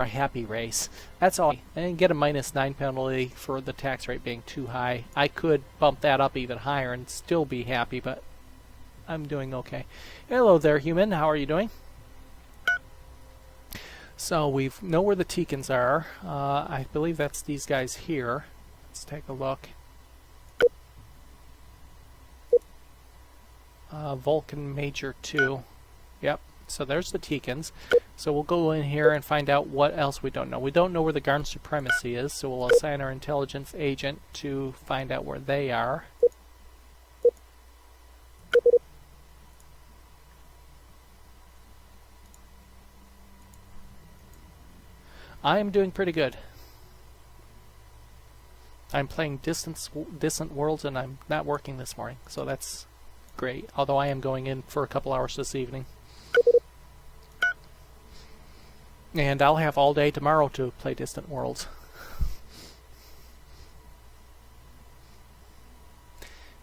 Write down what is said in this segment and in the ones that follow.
a happy race. That's all. And get a -9 penalty for the tax rate being too high. I could bump that up even higher and still be happy, but I'm doing okay. Hello there, human. How are you doing? So we know where the Teekans are. I believe that's these guys here. Let's take a look. Vulcan Major 2. Yep. So there's the Teekans. So we'll go in here and find out what else we don't know. We don't know where the Garn Supremacy is, so we'll assign our intelligence agent to find out where they are. I am doing pretty good. I'm playing Distant Worlds and I'm not working this morning, so that's great. Although I am going in for a couple hours this evening. And I'll have all day tomorrow to play Distant Worlds.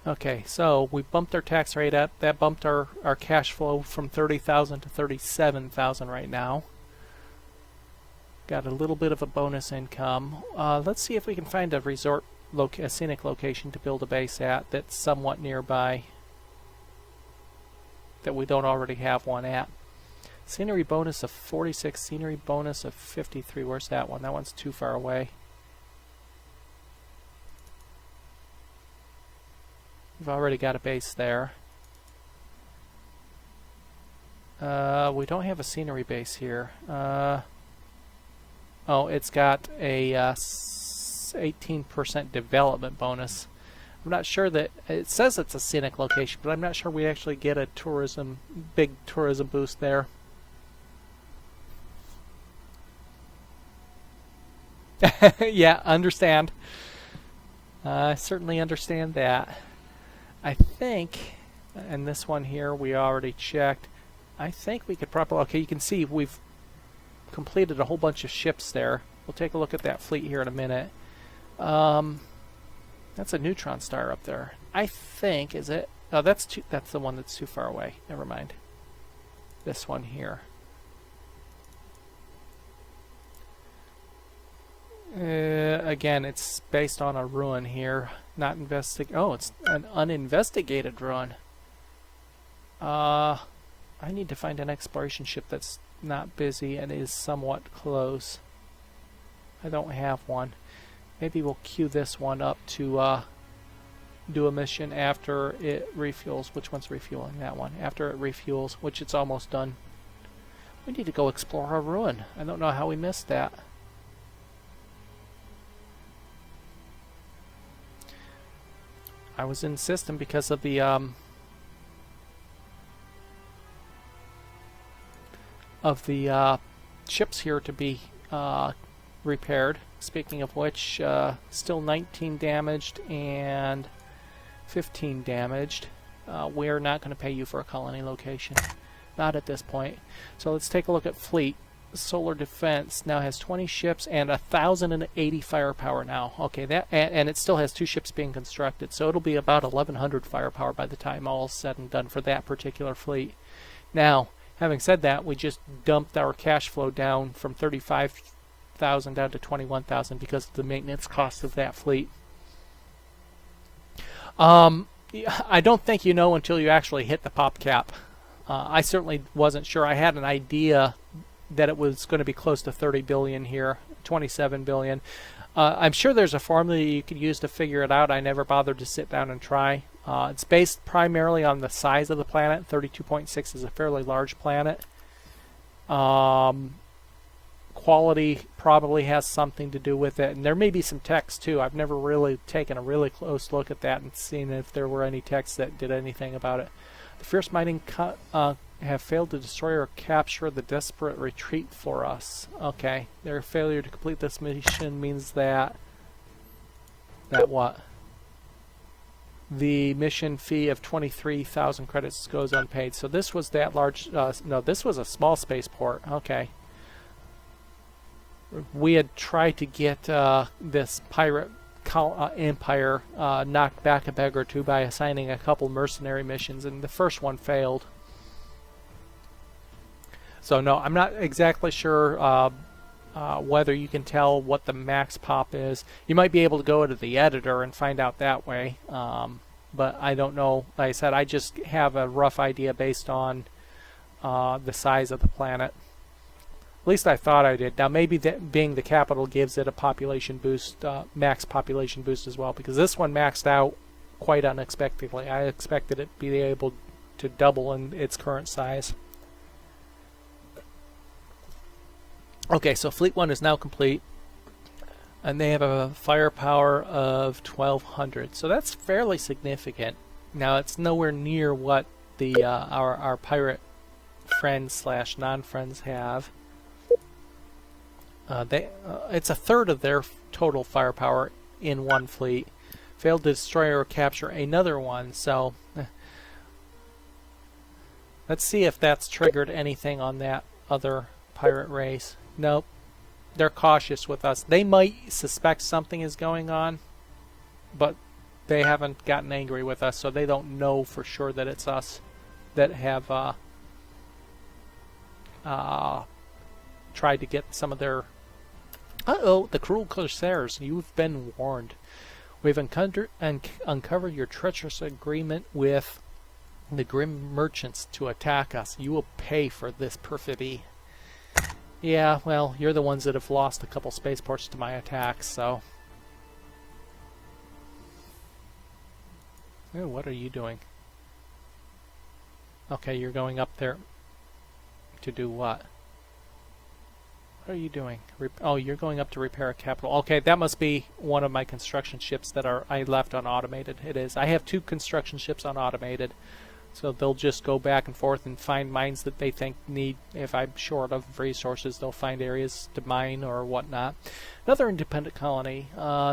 Okay, so we bumped our tax rate up. That bumped our cash flow from 30,000 to 37,000 right now. Got a little bit of a bonus income. Let's see if we can find a a scenic location to build a base at that's somewhat nearby, that we don't already have one at. Scenery bonus of 46, scenery bonus of 53. Where's that one? That one's too far away. We've already got a base there. We don't have a scenery base here. Oh, it's got a 18% development bonus. I'm not sure that it says it's a scenic location, but I'm not sure we actually get a big tourism boost there. Yeah, understand. I certainly understand that. I think, and this one here we already checked, I think we could probably, okay, you can see we've completed a whole bunch of ships there. We'll take a look at that fleet here in a minute. That's a neutron star up there. I think, is it? Oh, that's the one that's too far away. Never mind. This one here. Again, it's based on a ruin here. Not Oh, it's an uninvestigated ruin. I need to find an exploration ship that's not busy and is somewhat close. I don't have one. Maybe we'll queue this one up to do a mission after it refuels. Which one's refueling? That one. After it refuels, which it's almost done. We need to go explore a ruin. I don't know how we missed that. I was in system because of the ships here to be repaired. Speaking of which, still 19 damaged and 15 damaged. We're not going to pay you for a colony location. Not at this point. So let's take a look at fleet. Solar Defense now has 20 ships and 1,080 firepower now. Okay, that and it still has 2 ships being constructed, so it'll be about 1,100 firepower by the time all's said and done for that particular fleet. Now, having said that, we just dumped our cash flow down from 35,000 down to 21,000 because of the maintenance cost of that fleet. I don't think you know until you actually hit the pop cap. I certainly wasn't sure. I had an idea that it was going to be close to 30 billion here, 27 billion. I'm sure there's a formula you could use to figure it out. I never bothered to sit down and try. It's based primarily on the size of the planet. 32.6 is a fairly large planet. Quality probably has something to do with it, and there may be some text too. I've never really taken a really close look at that and seen if there were any texts that did anything about it. The Fierce Mining have failed to destroy or capture the Desperate Retreat for us. Okay, their failure to complete this mission means that what? The mission fee of 23,000 credits goes unpaid. So this was that large. No, this was a small spaceport. Okay. We had tried to get this pirate empire knocked back a peg or two by assigning a couple mercenary missions, and the first one failed. So no, I'm not exactly sure whether you can tell what the max pop is. You might be able to go to the editor and find out that way, but I don't know. Like I said, I just have a rough idea based on the size of the planet. At least I thought I did. Now maybe that being the capital gives it a population boost, max population boost as well, because this one maxed out quite unexpectedly. I expected it to be able to double in its current size. Okay, so Fleet 1 is now complete, and they have a firepower of 1,200, so that's fairly significant. Now it's nowhere near what the our pirate friends slash non-friends have. It's a third of their total firepower in one fleet. Failed to destroy or capture another one, so let's see if that's triggered anything on that other pirate race. Nope. They're cautious with us. They might suspect something is going on, but they haven't gotten angry with us, so they don't know for sure that it's us that have tried to get some of their... Uh-oh, the cruel corsairs, you've been warned. We've uncovered your treacherous agreement with the grim merchants to attack us. You will pay for this perfidy. Yeah, well, you're the ones that have lost a couple spaceports to my attacks, so... Oh, what are you doing? Okay, you're going up there to do what? What are you doing? Oh, you're going up to repair a capital. Okay, that must be one of my construction ships that I left unautomated. It is. I have 2 construction ships unautomated, so they'll just go back and forth and find mines that they think need. If I'm short of resources, they'll find areas to mine or whatnot. Another independent colony.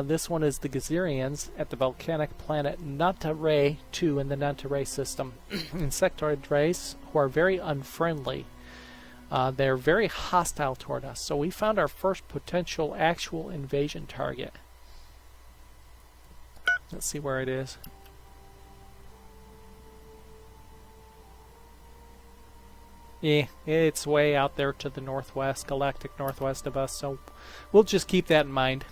This one is the Gazerians at the volcanic planet Nantaray 2 in the Nantaray system. Insectoid race who are very unfriendly. They're very hostile toward us, so we found our first potential actual invasion target. Let's see where it is. Yeah, it's way out there to the northwest, galactic northwest of us, so we'll just keep that in mind.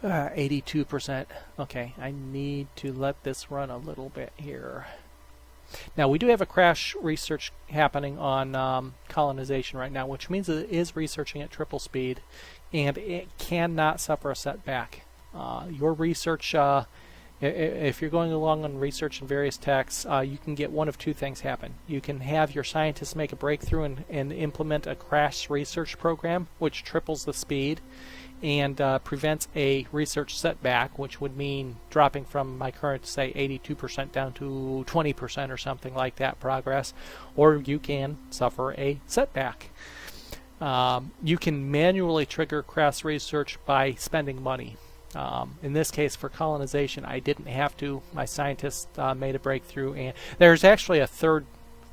82%. Okay, I need to let this run a little bit here. Now, we do have a crash research happening on colonization right now, which means it is researching at triple speed, and it cannot suffer a setback. Your research, if you're going along on research in various techs, you can get one of 2 things happen. You can have your scientists make a breakthrough and implement a crash research program, which triples the speed and prevents a research setback, which would mean dropping from my current, say, 82% down to 20% or something like that progress, or you can suffer a setback. You can manually trigger crash research by spending money. In this case, for colonization, I didn't have to. My scientists made a breakthrough, and there's actually a third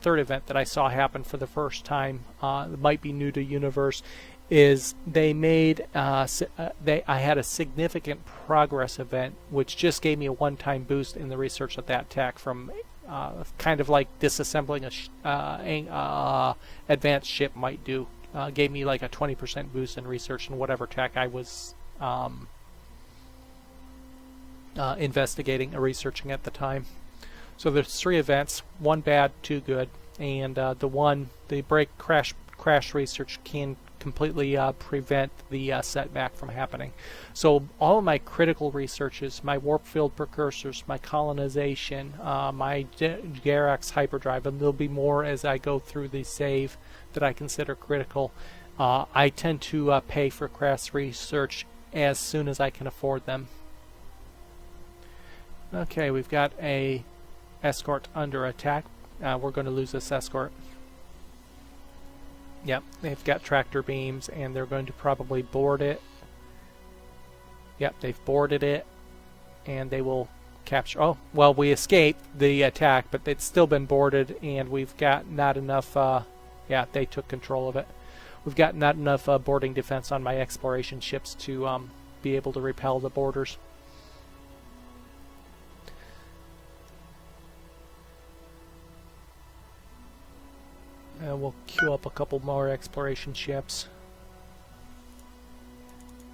event that I saw happen for the first time. It might be new to Universe. Is they made I had a significant progress event, which just gave me a one-time boost in the research of that tech from kind of like disassembling a advanced ship might do. Gave me like a 20% boost in research in whatever tech I was investigating or researching at the time. So there's 3 events, 1 bad, 2 good, and the crash research can completely prevent the setback from happening. So all of my critical researches, my warp field precursors, my colonization, my Garax hyperdrive, and there'll be more as I go through the save that I consider critical. I tend to pay for crash research as soon as I can afford them. Okay, we've got a escort under attack. We're going to lose this escort. Yep, they've got tractor beams, and they're going to probably board it. Yep, they've boarded it, and they will capture... Oh, well, we escaped the attack, but it's still been boarded, and we've got not enough... yeah, they took control of it. We've got not enough boarding defense on my exploration ships to be able to repel the boarders. We'll queue up a couple more exploration ships.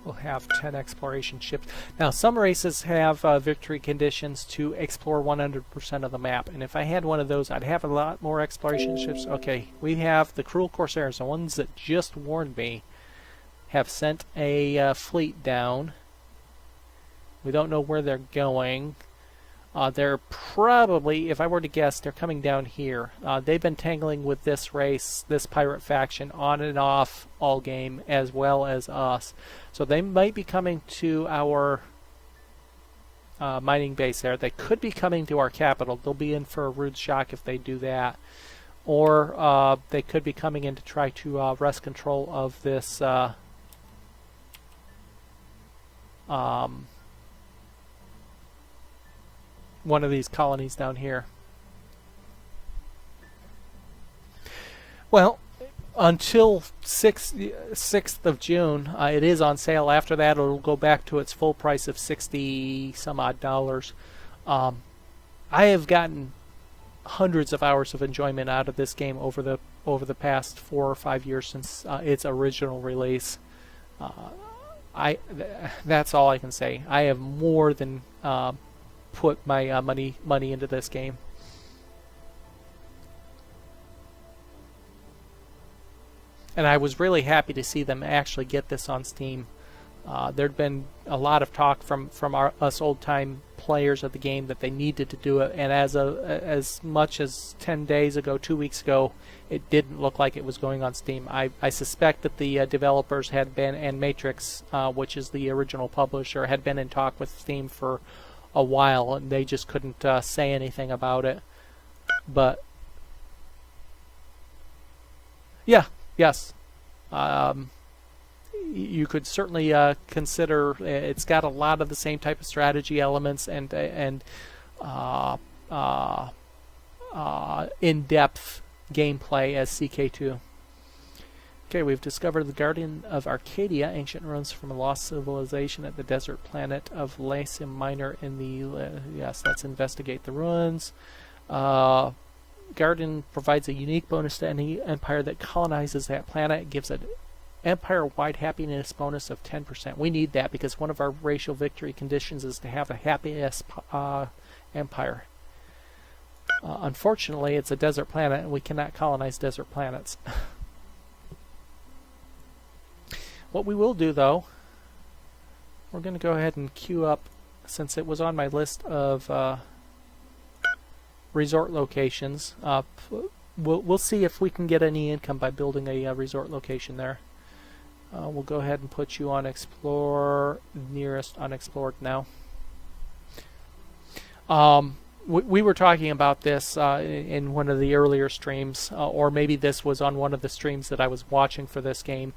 We'll have 10 exploration ships. Now, some races have victory conditions to explore 100% of the map, and if I had one of those, I'd have a lot more exploration ships. Okay, we have the Cruel Corsairs, the ones that just warned me, have sent a fleet down. We don't know where they're going. They're probably, if I were to guess, they're coming down here. They've been tangling with this race, this pirate faction, on and off all game, as well as us. So they might be coming to our mining base there. They could be coming to our capital. They'll be in for a rude shock if they do that. Or they could be coming in to try to wrest control of this one of these colonies down here. Well, until 6th of June, it is on sale. After that, it'll go back to its full price of 60 some odd dollars. I have gotten hundreds of hours of enjoyment out of this game over the past 4 or 5 years since its original release. That's all I can say. I have more than put my money into this game. And I was really happy to see them actually get this on Steam. There'd been a lot of talk from us old-time players of the game that they needed to do it, and as much as 10 days ago, 2 weeks ago, it didn't look like it was going on Steam. I suspect that the developers had been, and Matrix, which is the original publisher, had been in talk with Steam for a while, and they just couldn't say anything about it. But yeah, yes, you could certainly consider. It's got a lot of the same type of strategy elements and in-depth gameplay as CK2. Okay, we've discovered the Guardian of Arcadia, ancient ruins from a lost civilization at the desert planet of Latium Minor in the... yes, let's investigate the ruins. Guardian provides a unique bonus to any empire that colonizes that planet. It gives an empire-wide happiness bonus of 10%. We need that because one of our racial victory conditions is to have a happiest empire. Unfortunately, it's a desert planet, and we cannot colonize desert planets. What we will do, though, we're going to go ahead and queue up, since it was on my list of resort locations. We'll see if we can get any income by building a resort location there. We'll go ahead and put you on Explore Nearest Unexplored now. We were talking about this in one of the earlier streams, or maybe this was on one of the streams that I was watching for this game.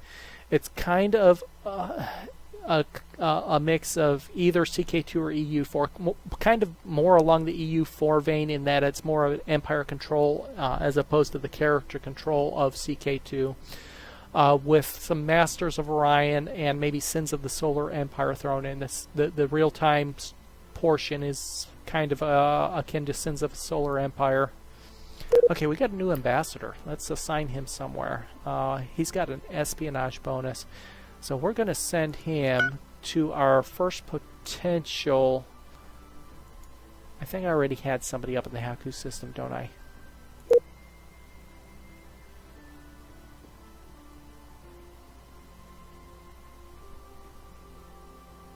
It's kind of a mix of either CK2 or EU4, kind of more along the EU4 vein in that it's more of an empire control as opposed to the character control of CK2, with some Masters of Orion and maybe Sins of the Solar Empire thrown in. The real-time portion is kind of akin to Sins of the Solar Empire. Okay, we got a new ambassador. Let's assign him somewhere. He's got an espionage bonus. So we're going to send him to our first potential... I think I already had somebody up in the Haku system, don't I?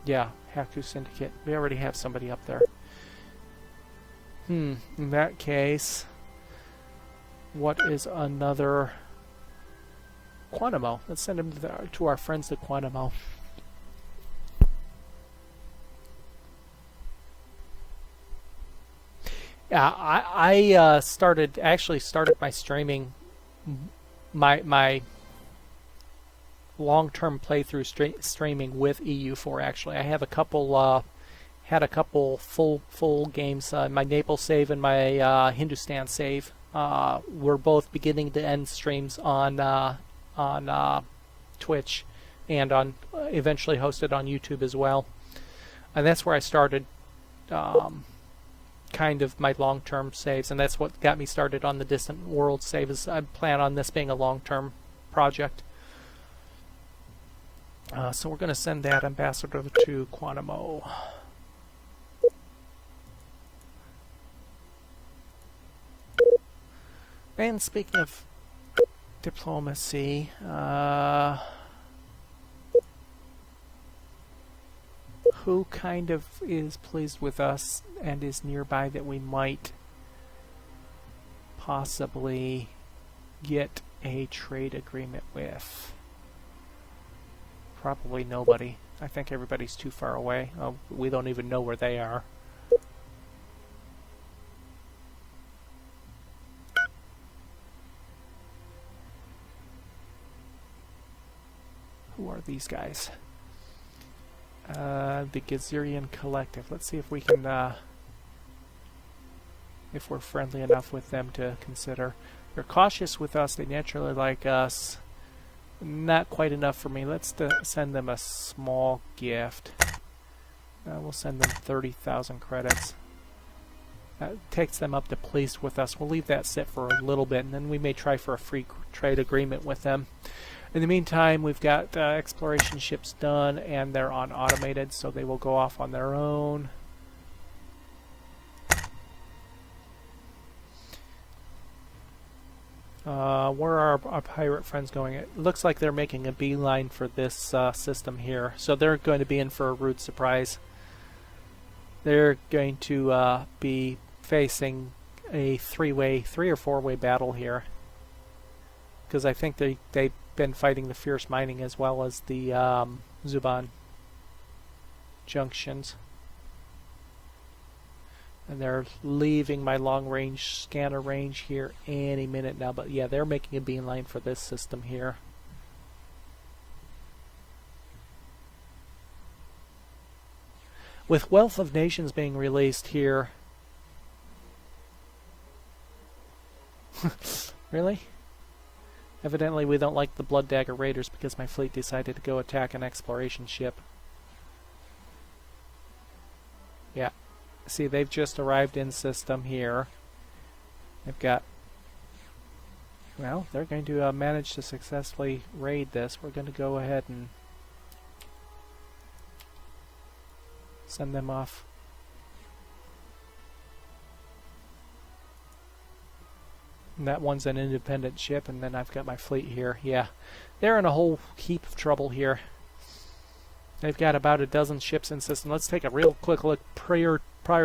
Yeah, Haku Syndicate. We already have somebody up there. In that case... what is another... Quanimo. Let's send him to our friends at Quanimo. Yeah, I actually started my streaming, my long-term playthrough streaming with EU4. Actually, I have a couple had a couple full games. My Naples save and my Hindustan save. We're both beginning to end streams on Twitch and on eventually hosted on YouTube as well, and that's where I started kind of my long-term saves, and that's what got me started on the Distant World save. Is I plan on this being a long-term project. So we're going to send that ambassador to Quantimo. And speaking of diplomacy, who kind of is pleased with us and is nearby that we might possibly get a trade agreement with? Probably nobody. I think everybody's too far away. We don't even know where they are. Who are these guys? The Gazerian Collective. Let's see if we can, if we're friendly enough with them to consider. They're cautious with us. They naturally like us. Not quite enough for me. Let's send them a small gift. We'll send them 30,000 credits. That takes them up to pleased with us. We'll leave that sit for a little bit, and then we may try for a free trade agreement with them. In the meantime, we've got exploration ships done, and they're on automated, so they will go off on their own. Where are our pirate friends going? It looks like they're making a beeline for this system here, so they're going to be in for a rude surprise. They're going to be facing a three or four-way battle here, because I think they've been fighting the Fierce Mining as well as the Zuban junctions. And they're leaving my long-range scanner range here any minute now. But yeah, they're making a beeline for this system here. With Wealth of Nations being released here... Really? Evidently we don't like the Blood Dagger Raiders because my fleet decided to go attack an exploration ship. Yeah. See, they've just arrived in system here. They've got... Well, they're going to manage to successfully raid this. We're going to go ahead and send them off. And that one's an independent ship, and then I've got my fleet here. Yeah, they're in a whole heap of trouble here. They've got about a dozen ships in system. Let's take a real quick look prior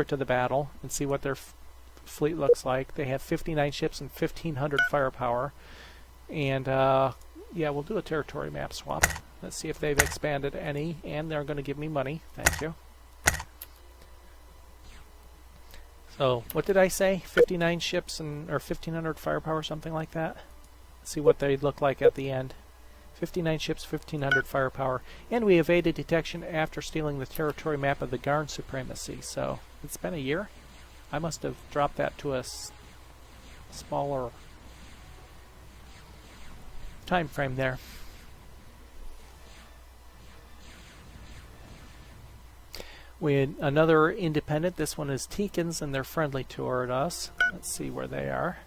to the battle and see what their fleet looks like. They have 59 ships and 1,500 firepower. And, yeah, we'll do a territory map swap. Let's see if they've expanded any, and they're going to give me money. Thank you. So, what did I say? 59 ships and or 1,500 firepower, something like that? Let's see what they look like at the end. 59 ships, 1,500 firepower. And we evaded detection after stealing the territory map of the Garn Supremacy. So, it's been a year. I must have dropped that to a smaller time frame there. We had another independent. This one is Teekins, and they're friendly toward us. Let's see where they are.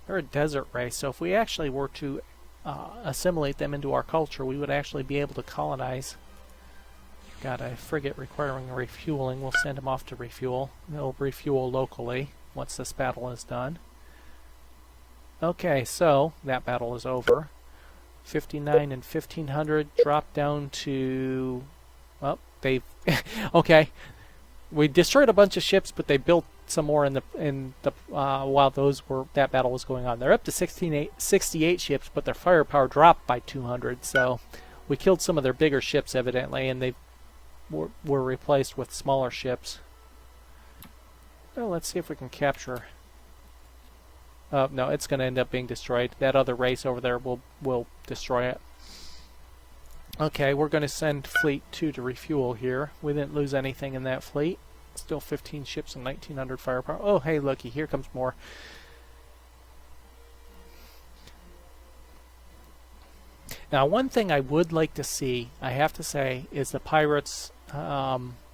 They're a desert race, so if we actually were to assimilate them into our culture, we would actually be able to colonize. Got a frigate requiring refueling. We'll send them off to refuel. They'll refuel locally once this battle is done. Okay, so that battle is over. 59 and 1,500 drop down to... Well, they've... okay, we destroyed a bunch of ships, but they built some more in the while that battle was going on. They're up to 68 ships, but their firepower dropped by 200. So we killed some of their bigger ships, evidently, and they were replaced with smaller ships. Well, let's see if we can capture. No, it's going to end up being destroyed. That other race over there will destroy it. Okay, we're going to send Fleet 2 to refuel here. We didn't lose anything in that fleet. Still 15 ships and 1,900 firepower. Oh, hey, looky, here comes more. Now, one thing I would like to see, I have to say, is the pirates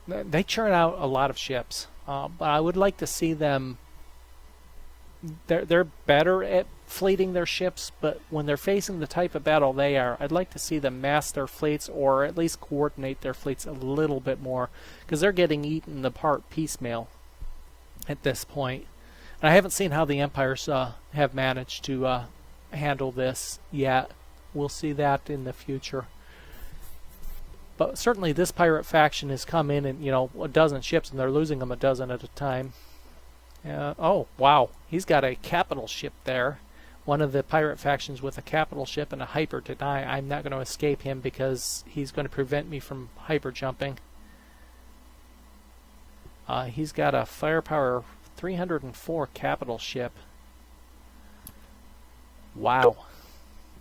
They churn out a lot of ships, but I would like to see them. They're better at fleeting their ships, but when they're facing the type of battle they are, I'd like to see them mass their fleets or at least coordinate their fleets a little bit more, because they're getting eaten apart piecemeal at this point. And I haven't seen how the empires have managed to handle this yet. We'll see that in the future. But certainly this pirate faction has come in and, a dozen ships, and they're losing them a dozen at a time. Oh, wow. He's got a capital ship there. One of the pirate factions with a capital ship and a hyper deny. I'm not going to escape him because he's going to prevent me from hyper jumping. He's got a firepower 304 capital ship. Wow.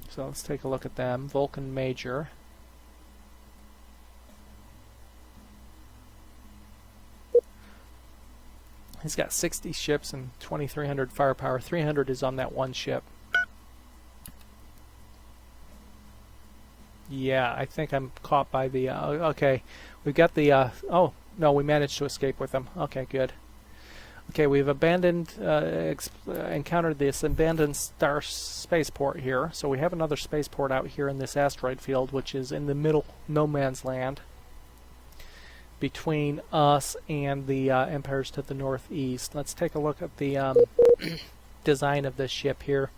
So let's take a look at them. Vulcan Major. He's got 60 ships and 2,300 firepower. 300 is on that one ship. Yeah, I think I'm caught by the... okay, we've got the... oh, no, we managed to escape with them. Okay, good. Okay, we've abandoned... encountered this abandoned star spaceport here. So we have another spaceport out here in this asteroid field, which is in the middle no man's land between us and the empires to the northeast. Let's take a look at the design of this ship here.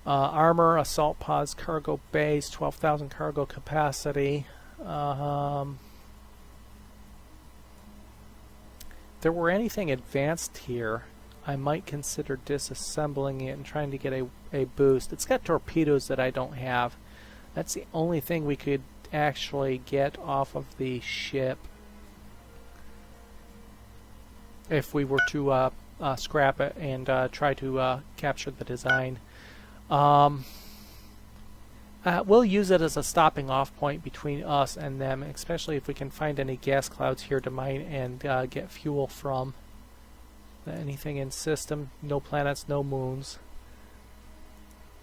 Armor, assault pods, cargo base, 12,000 cargo capacity. If there were anything advanced here, I might consider disassembling it and trying to get a boost. It's got torpedoes that I don't have. That's the only thing we could actually get off of the ship if we were to scrap it and try to capture the design. We'll use it as a stopping off point between us and them, especially if we can find any gas clouds here to mine and get fuel from. Anything in system, no planets, no moons.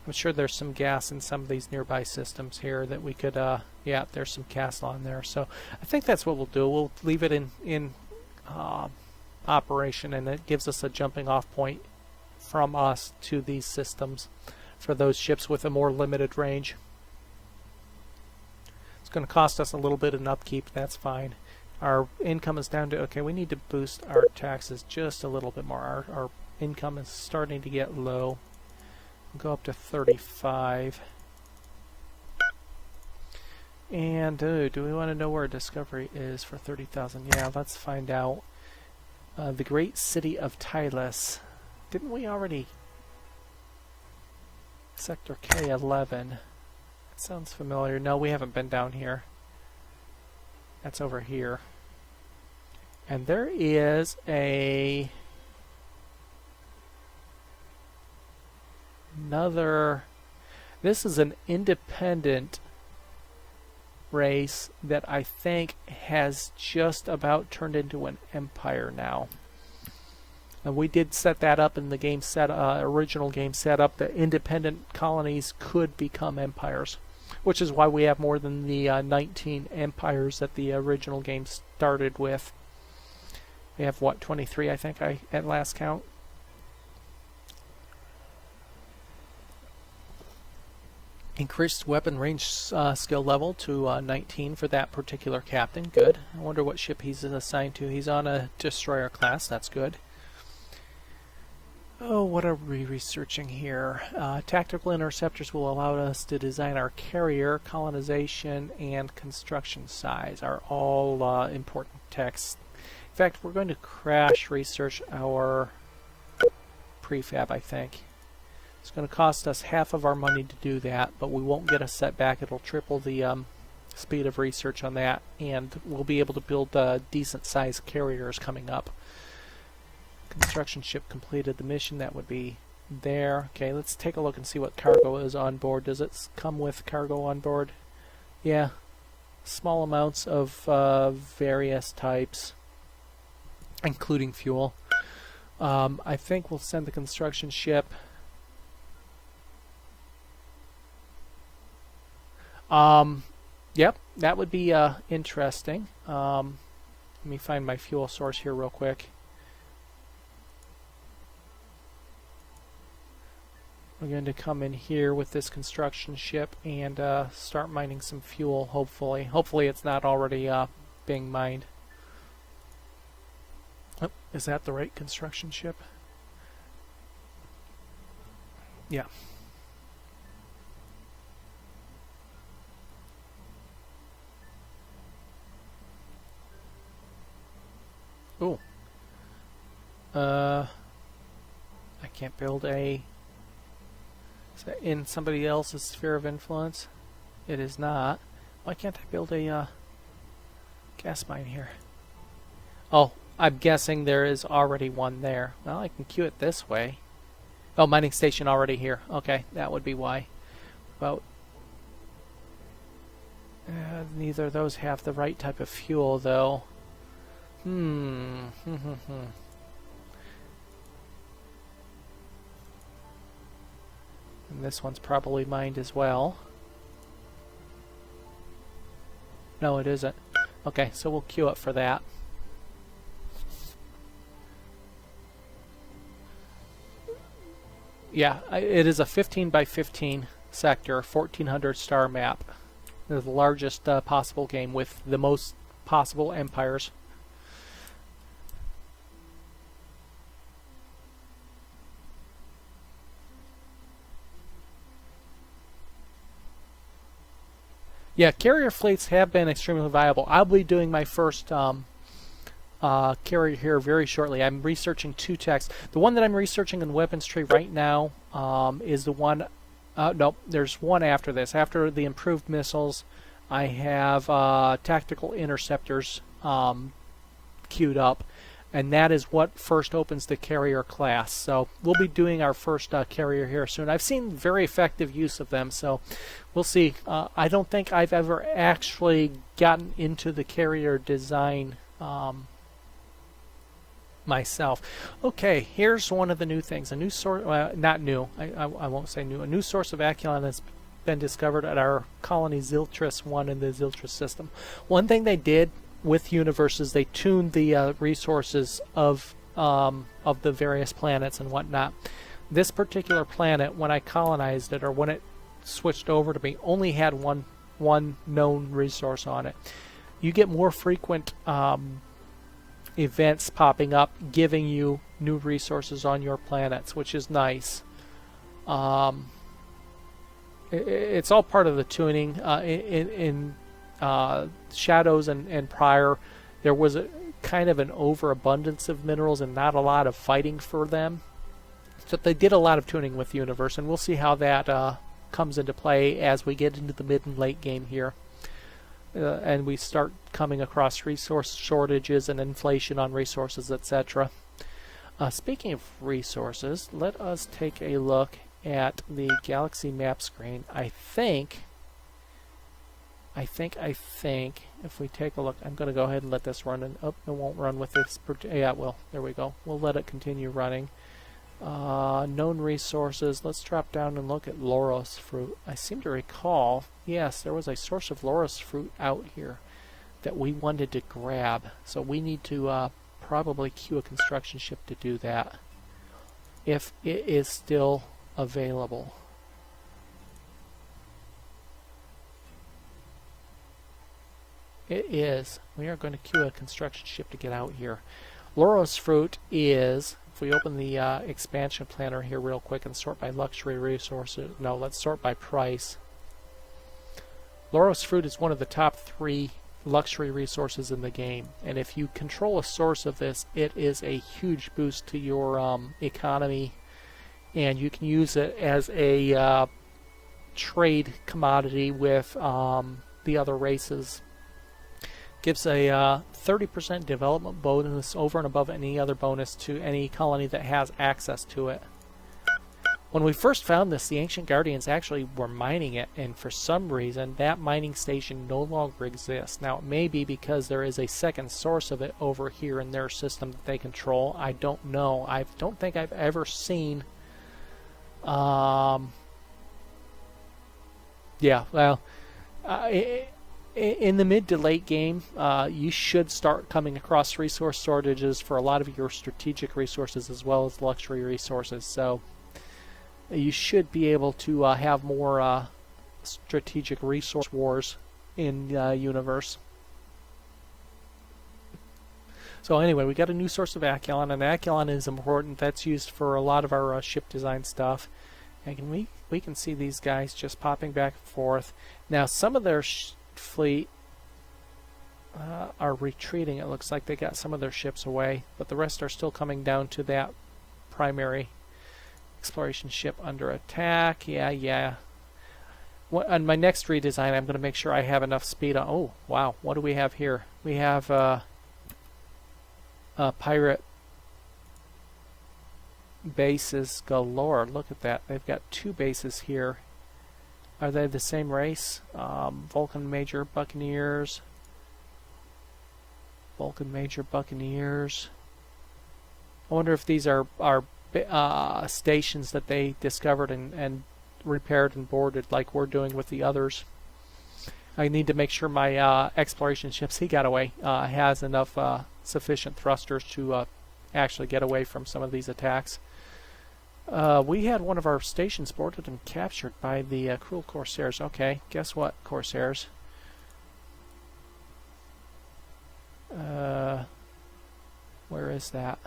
I'm sure there's some gas in some of these nearby systems here that we could, yeah, there's some gas on there. So I think that's what we'll do. We'll leave it in operation, and it gives us a jumping off point from us to these systems for those ships with a more limited range. It's going to cost us a little bit in upkeep. That's fine. Our income is down to, okay, we need to boost our taxes just a little bit more. Our income is starting to get low. Go up to 35. And do we want to know where Discovery is for 30,000? Yeah, let's find out. The great city of Tylus. Didn't we already? Sector K11. That sounds familiar. No, we haven't been down here. That's over here. And there is another... This is an independent race that I think has just about turned into an empire now. And we did set that up in the game original game setup, that independent colonies could become empires, which is why we have more than the 19 empires that the original game started with. We have, what, 23, I think, at last count. Increased weapon range skill level to 19 for that particular captain. Good. I wonder what ship he's assigned to. He's on a destroyer class. That's good. Oh, what are we researching here? Tactical interceptors will allow us to design our carrier, colonization, and construction size are all important texts. In fact, we're going to crash research our prefab, I think. It's going to cost us half of our money to do that, but we won't get a setback. It'll triple the speed of research on that, and we'll be able to build decent-sized carriers coming up. Construction ship completed the mission. That would be there. Okay, let's take a look and see what cargo is on board. Does it come with cargo on board? Yeah. Small amounts of various types, including fuel. I think we'll send the construction ship. Yep, that would be interesting. Let me find my fuel source here real quick. We're going to come in here with this construction ship and start mining some fuel, hopefully. Hopefully it's not already being mined. Oh, is that the right construction ship? Yeah. Oh. I can't build a... Is that in somebody else's sphere of influence? It is not. Why can't I build a gas mine here? Oh, I'm guessing there is already one there. Well, I can queue it this way. Oh, mining station already here. Okay, that would be why. Well, neither of those have the right type of fuel, though. And this one's probably mined as well. No, it isn't. Okay, so we'll queue up for that. Yeah, it is a 15 by 15 sector, 1400 star map. The largest possible game with the most possible empires. Yeah, carrier fleets have been extremely viable. I'll be doing my first carrier here very shortly. I'm researching two techs. The one that I'm researching in weapons tree right now is the one... no, there's one after this. After the improved missiles, I have tactical interceptors queued up. And that is what first opens the carrier class. So we'll be doing our first carrier here soon. I've seen very effective use of them, so we'll see. I don't think I've ever actually gotten into the carrier design myself. Okay, here's one of the new things. A new source, not new, I won't say new. A new source of Aculon has been discovered at our colony Ziltris 1 in the Ziltris system. One thing they did with universes, they tuned the resources of the various planets and whatnot. This particular planet, when I colonized it, or when it switched over to me, only had one known resource on it. You get more frequent events popping up, giving you new resources on your planets, which is nice. It's all part of the tuning. In Shadows and Prior, there was a kind of an overabundance of minerals and not a lot of fighting for them. So they did a lot of tuning with the universe, and we'll see how that comes into play as we get into the mid and late game here. And we start coming across resource shortages and inflation on resources, etc. Speaking of resources, let us take a look at the galaxy map screen. I think if we take a look, I'm going to go ahead and let this run, and it won't run with this. Yeah, it will. There we go. We'll let it continue running. Known resources. Let's drop down and look at Loros fruit. I seem to recall, yes, there was a source of Loros fruit out here that we wanted to grab. So we need to probably queue a construction ship to do that, if it is still available. It is. We are going to queue a construction ship to get out here. Loros fruit is, if we open the expansion planner here real quick and sort by luxury resources, no, let's sort by price. Loros fruit is one of the top 3 luxury resources in the game, and if you control a source of this, it is a huge boost to your economy, and you can use it as a trade commodity with the other races. Gives a 30% development bonus over and above any other bonus to any colony that has access to it. When we first found this, the Ancient Guardians actually were mining it, and for some reason that mining station no longer exists. Now it may be because there is a second source of it over here in their system that they control. I don't know. I don't think I've ever seen... yeah, well... in the mid to late game, you should start coming across resource shortages for a lot of your strategic resources as well as luxury resources. So you should be able to have more strategic resource wars in universe. So anyway, we got a new source of Acheron, and Acheron is important. That's used for a lot of our ship design stuff. And we can see these guys just popping back and forth. Now some of their fleet are retreating. It looks like they got some of their ships away, but the rest are still coming down to that primary exploration ship under attack. Yeah. On my next redesign, I'm going to make sure I have enough speed. Oh, wow. What do we have here? We have pirate bases galore. Look at that. They've got 2 bases here. Are they the same race? Vulcan Major Buccaneers. Vulcan Major Buccaneers. I wonder if these are stations that they discovered and repaired and boarded like we're doing with the others. I need to make sure my exploration ships he got away has enough sufficient thrusters to actually get away from some of these attacks. We had one of our stations boarded and captured by the cruel Corsairs. Okay, guess what, Corsairs? Where is that?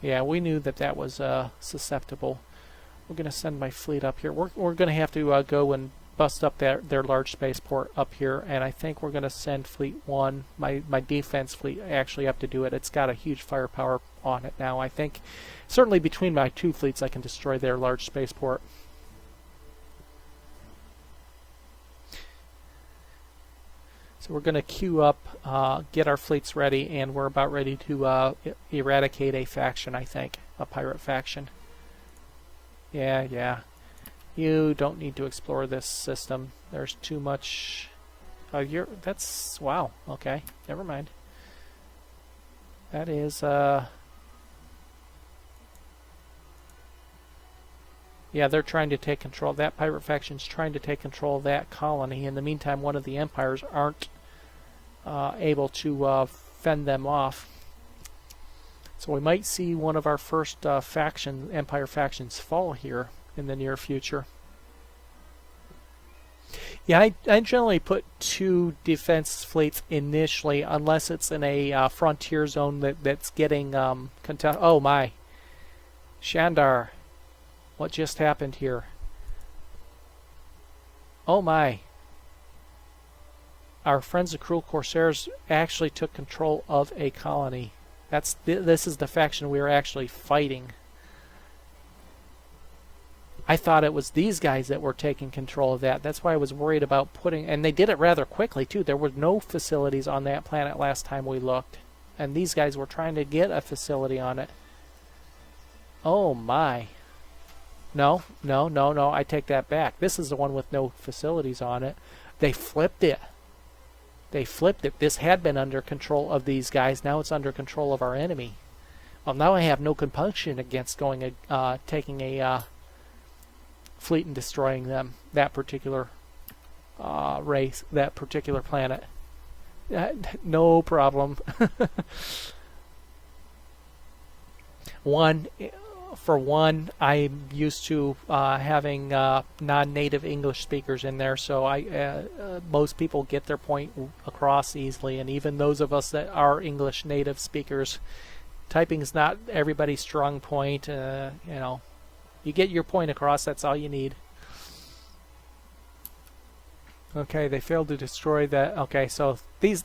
Yeah, we knew that was susceptible. We're going to send my fleet up here. We're going to have to go and bust up their large spaceport up here, and I think we're going to send Fleet 1, my defense fleet, actually up to do it. It's got a huge firepower on it now. I think certainly between my 2 fleets I can destroy their large spaceport. So we're going to queue up, get our fleets ready, and we're about ready to eradicate a faction, I think, a pirate faction. Yeah. You don't need to explore this system. There's too much. That's wow. Okay, never mind. That is yeah, they're trying to take control. That pirate faction's trying to take control of that colony. In the meantime, one of the empires aren't able to fend them off. So we might see one of our first empire factions fall here in the near future. Yeah, I generally put 2 defense fleets initially, unless it's in a frontier zone that's getting oh my, Shandar, what just happened here? Oh my, our friends the cruel Corsairs actually took control of a colony. This is the faction we are actually fighting. I thought it was these guys that were taking control of that. That's why I was worried about and they did it rather quickly too. There were no facilities on that planet last time we looked, and these guys were trying to get a facility on it. Oh my. No, I take that back. This is the one with no facilities on it. They flipped it. This had been under control of these guys. Now it's under control of our enemy. Well, now I have no compunction against taking a fleet and destroying them, that particular race, that particular planet. No problem. For one, I'm used to having non-native English speakers in there, so most people get their point across easily, and even those of us that are English native speakers, typing is not everybody's strong point. You get your point across, that's all you need. Okay, they failed to destroy that. Okay, so these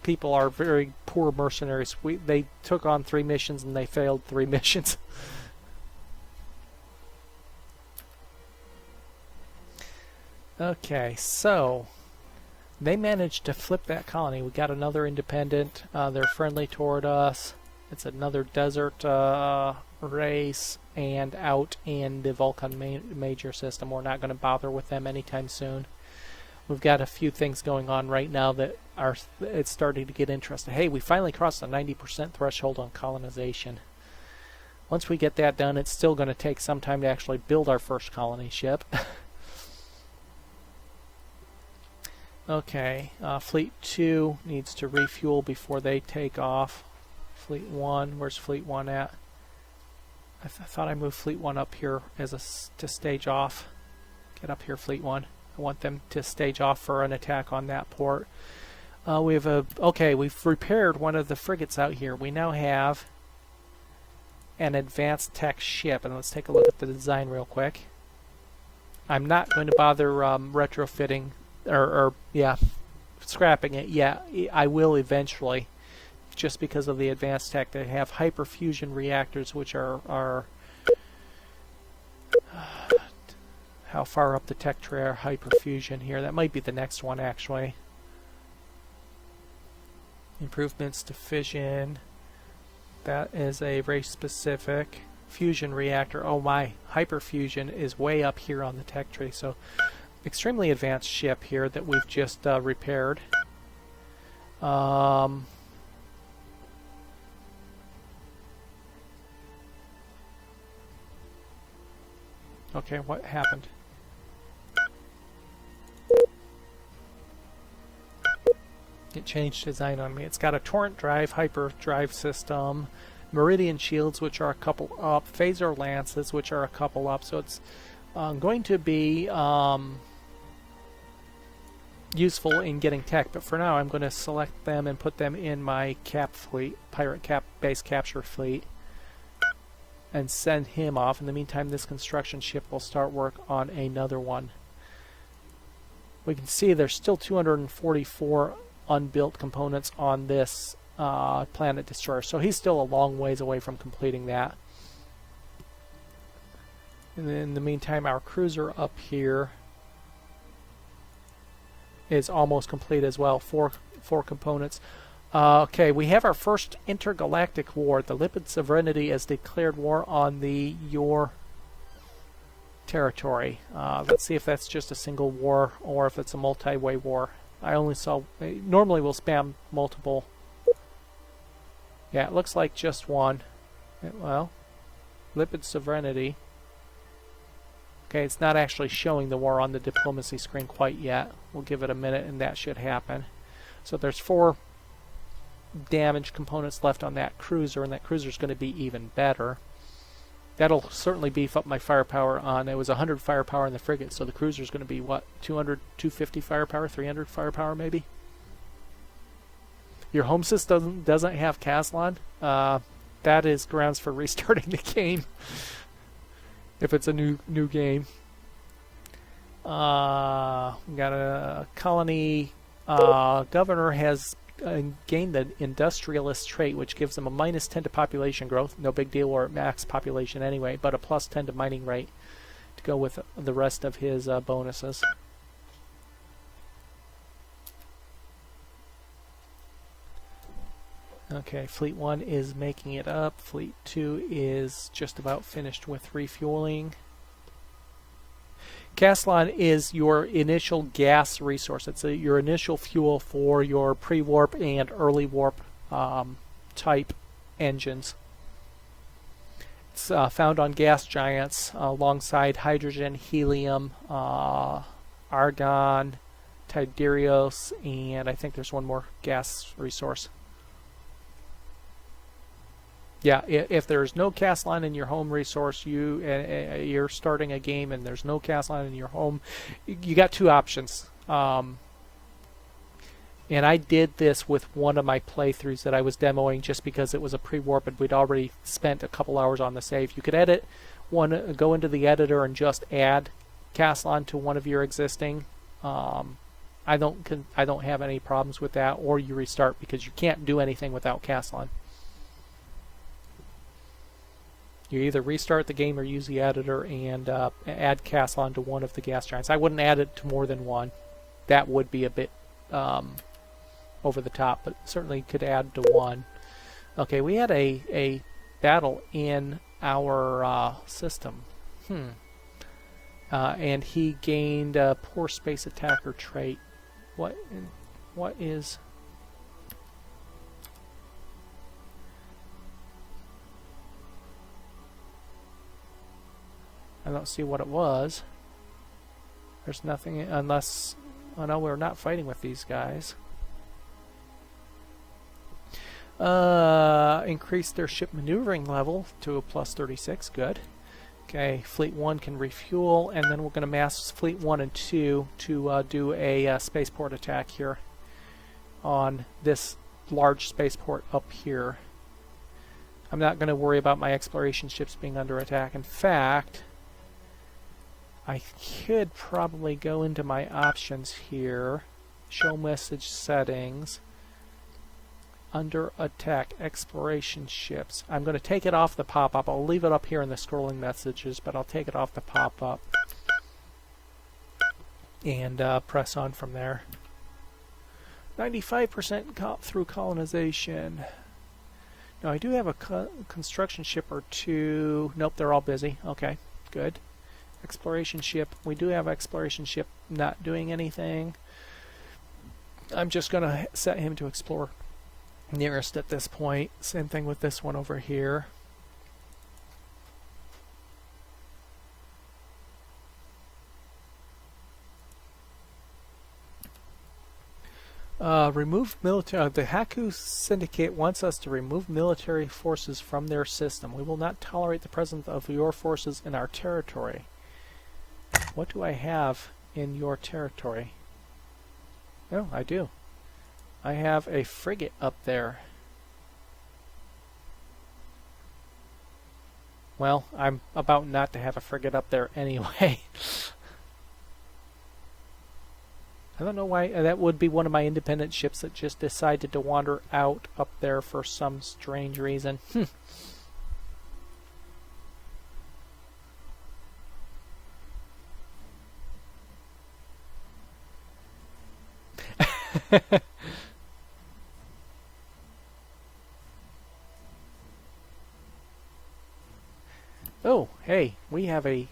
people are very poor mercenaries. They took on 3 missions and they failed 3 missions. Okay, so they managed to flip that colony. We got another independent. They're friendly toward us. It's another desert race, and out in the Vulcan Major system. We're not going to bother with them anytime soon. We've got a few things going on right now that it's starting to get interesting. Hey, we finally crossed the 90% threshold on colonization. Once we get that done, it's still going to take some time to actually build our first colony ship. Okay, Fleet 2 needs to refuel before they take off. Fleet 1, where's Fleet 1 at? I thought I moved Fleet 1 up here as to stage off. Get up here, Fleet 1. I want them to stage off for an attack on that port. We've repaired one of the frigates out here. We now have an advanced tech ship, and let's take a look at the design real quick. I'm not going to bother retrofitting or scrapping it yet. I will eventually, just because of the advanced tech. They have hyperfusion reactors, which are how far up the tech tree are hyperfusion here? That might be the next one, actually. Improvements to fission. That is a race-specific fusion reactor. Oh my, hyperfusion is way up here on the tech tree. So, extremely advanced ship here that we've just repaired. Okay, what happened? It changed design on me. It's got a torrent drive, hyperdrive system, meridian shields, which are a couple up, phaser lances, which are a couple up. So it's going to be useful in getting tech. But for now, I'm going to select them and put them in my cap fleet, pirate cap base capture fleet, and send him off. In the meantime, this construction ship will start work on another one. We can see there's still 244 unbuilt components on this planet destroyer, so he's still a long ways away from completing that. And in the meantime, our cruiser up here is almost complete as well. Four components. Okay, we have our first intergalactic war. The Lipid Sovereignty has declared war on your territory. Let's see if that's just a single war or if it's a multi-way war. I only saw... Normally we'll spam multiple. Yeah, it looks like just one. Well, Lipid Sovereignty. Okay, it's not actually showing the war on the diplomacy screen quite yet. We'll give it a minute and that should happen. So there's 4 damaged components left on that cruiser, and that cruiser is going to be even better. That'll certainly beef up my firepower on... It was 100 firepower in the frigate, so the cruiser is going to be, what, 200, 250 firepower, 300 firepower maybe? Your home system doesn't have Caslan? That is grounds for restarting the game. If it's a new game. We got a colony... governor has gained the industrialist trait, which gives them a -10 to population growth. No big deal, or max population anyway, but a +10 to mining rate to go with the rest of his bonuses. Okay, Fleet 1 is making it up. Fleet 2 is just about finished with refueling. Caslan is your initial gas resource. It's your initial fuel for your pre-warp and early warp type engines. It's found on gas giants alongside hydrogen, helium, argon, Tidarios, and I think there's one more gas resource. Yeah, if there's no Caslan in your home resource, you're starting a game and there's no Caslan in your home, you got 2 options. And I did this with one of my playthroughs that I was demoing just because it was a pre-warp and we'd already spent a couple hours on the save. You could go into the editor and just add Caslan to one of your existing. I don't have any problems with that, or you restart because you can't do anything without Caslan. You either restart the game or use the editor and add Caslan to one of the gas giants. I wouldn't add it to more than one. That would be a bit over the top, but certainly could add to one. Okay, we had a battle in our system. And he gained a poor space attacker trait. What is... I don't see what it was. There's nothing unless... Oh no, we're not fighting with these guys. Increase their ship maneuvering level to a plus 36. Good. Okay, Fleet 1 can refuel, and then we're going to mass Fleet 1 and 2 to do a spaceport attack here on this large spaceport up here. I'm not going to worry about my exploration ships being under attack. In fact, I could probably go into my options here, show message settings, under attack exploration ships. I'm going to take it off the pop-up. I'll leave it up here in the scrolling messages, but I'll take it off the pop-up and press on from there. 95% through colonization. Now I do have a construction ship or two. Nope, they're all busy. Okay, good. Exploration ship. We do have exploration ship not doing anything. I'm just going to set him to explore nearest at this point. Same thing with this one over here. Remove military. The Haku Syndicate wants us to remove military forces from their system. We will not tolerate the presence of your forces in our territory. What do I have in your territory? Oh, I do. I have a frigate up there. Well, I'm about not to have a frigate up there anyway. I don't know why. That would be one of my independent ships that just decided to wander out up there for some strange reason. Oh, hey, we have a...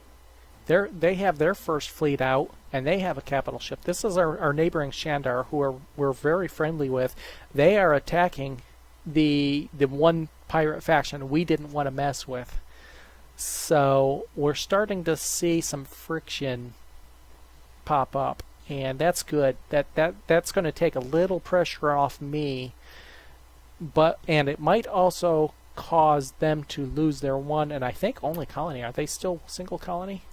They have their first fleet out, and they have a capital ship. This is our neighboring Shandar, who we're very friendly with. They are attacking the one pirate faction we didn't want to mess with. So we're starting to see some friction pop up, and that's good. That's going to take a little pressure off me, and it might also cause them to lose their one and I think only colony. Are they still single colony?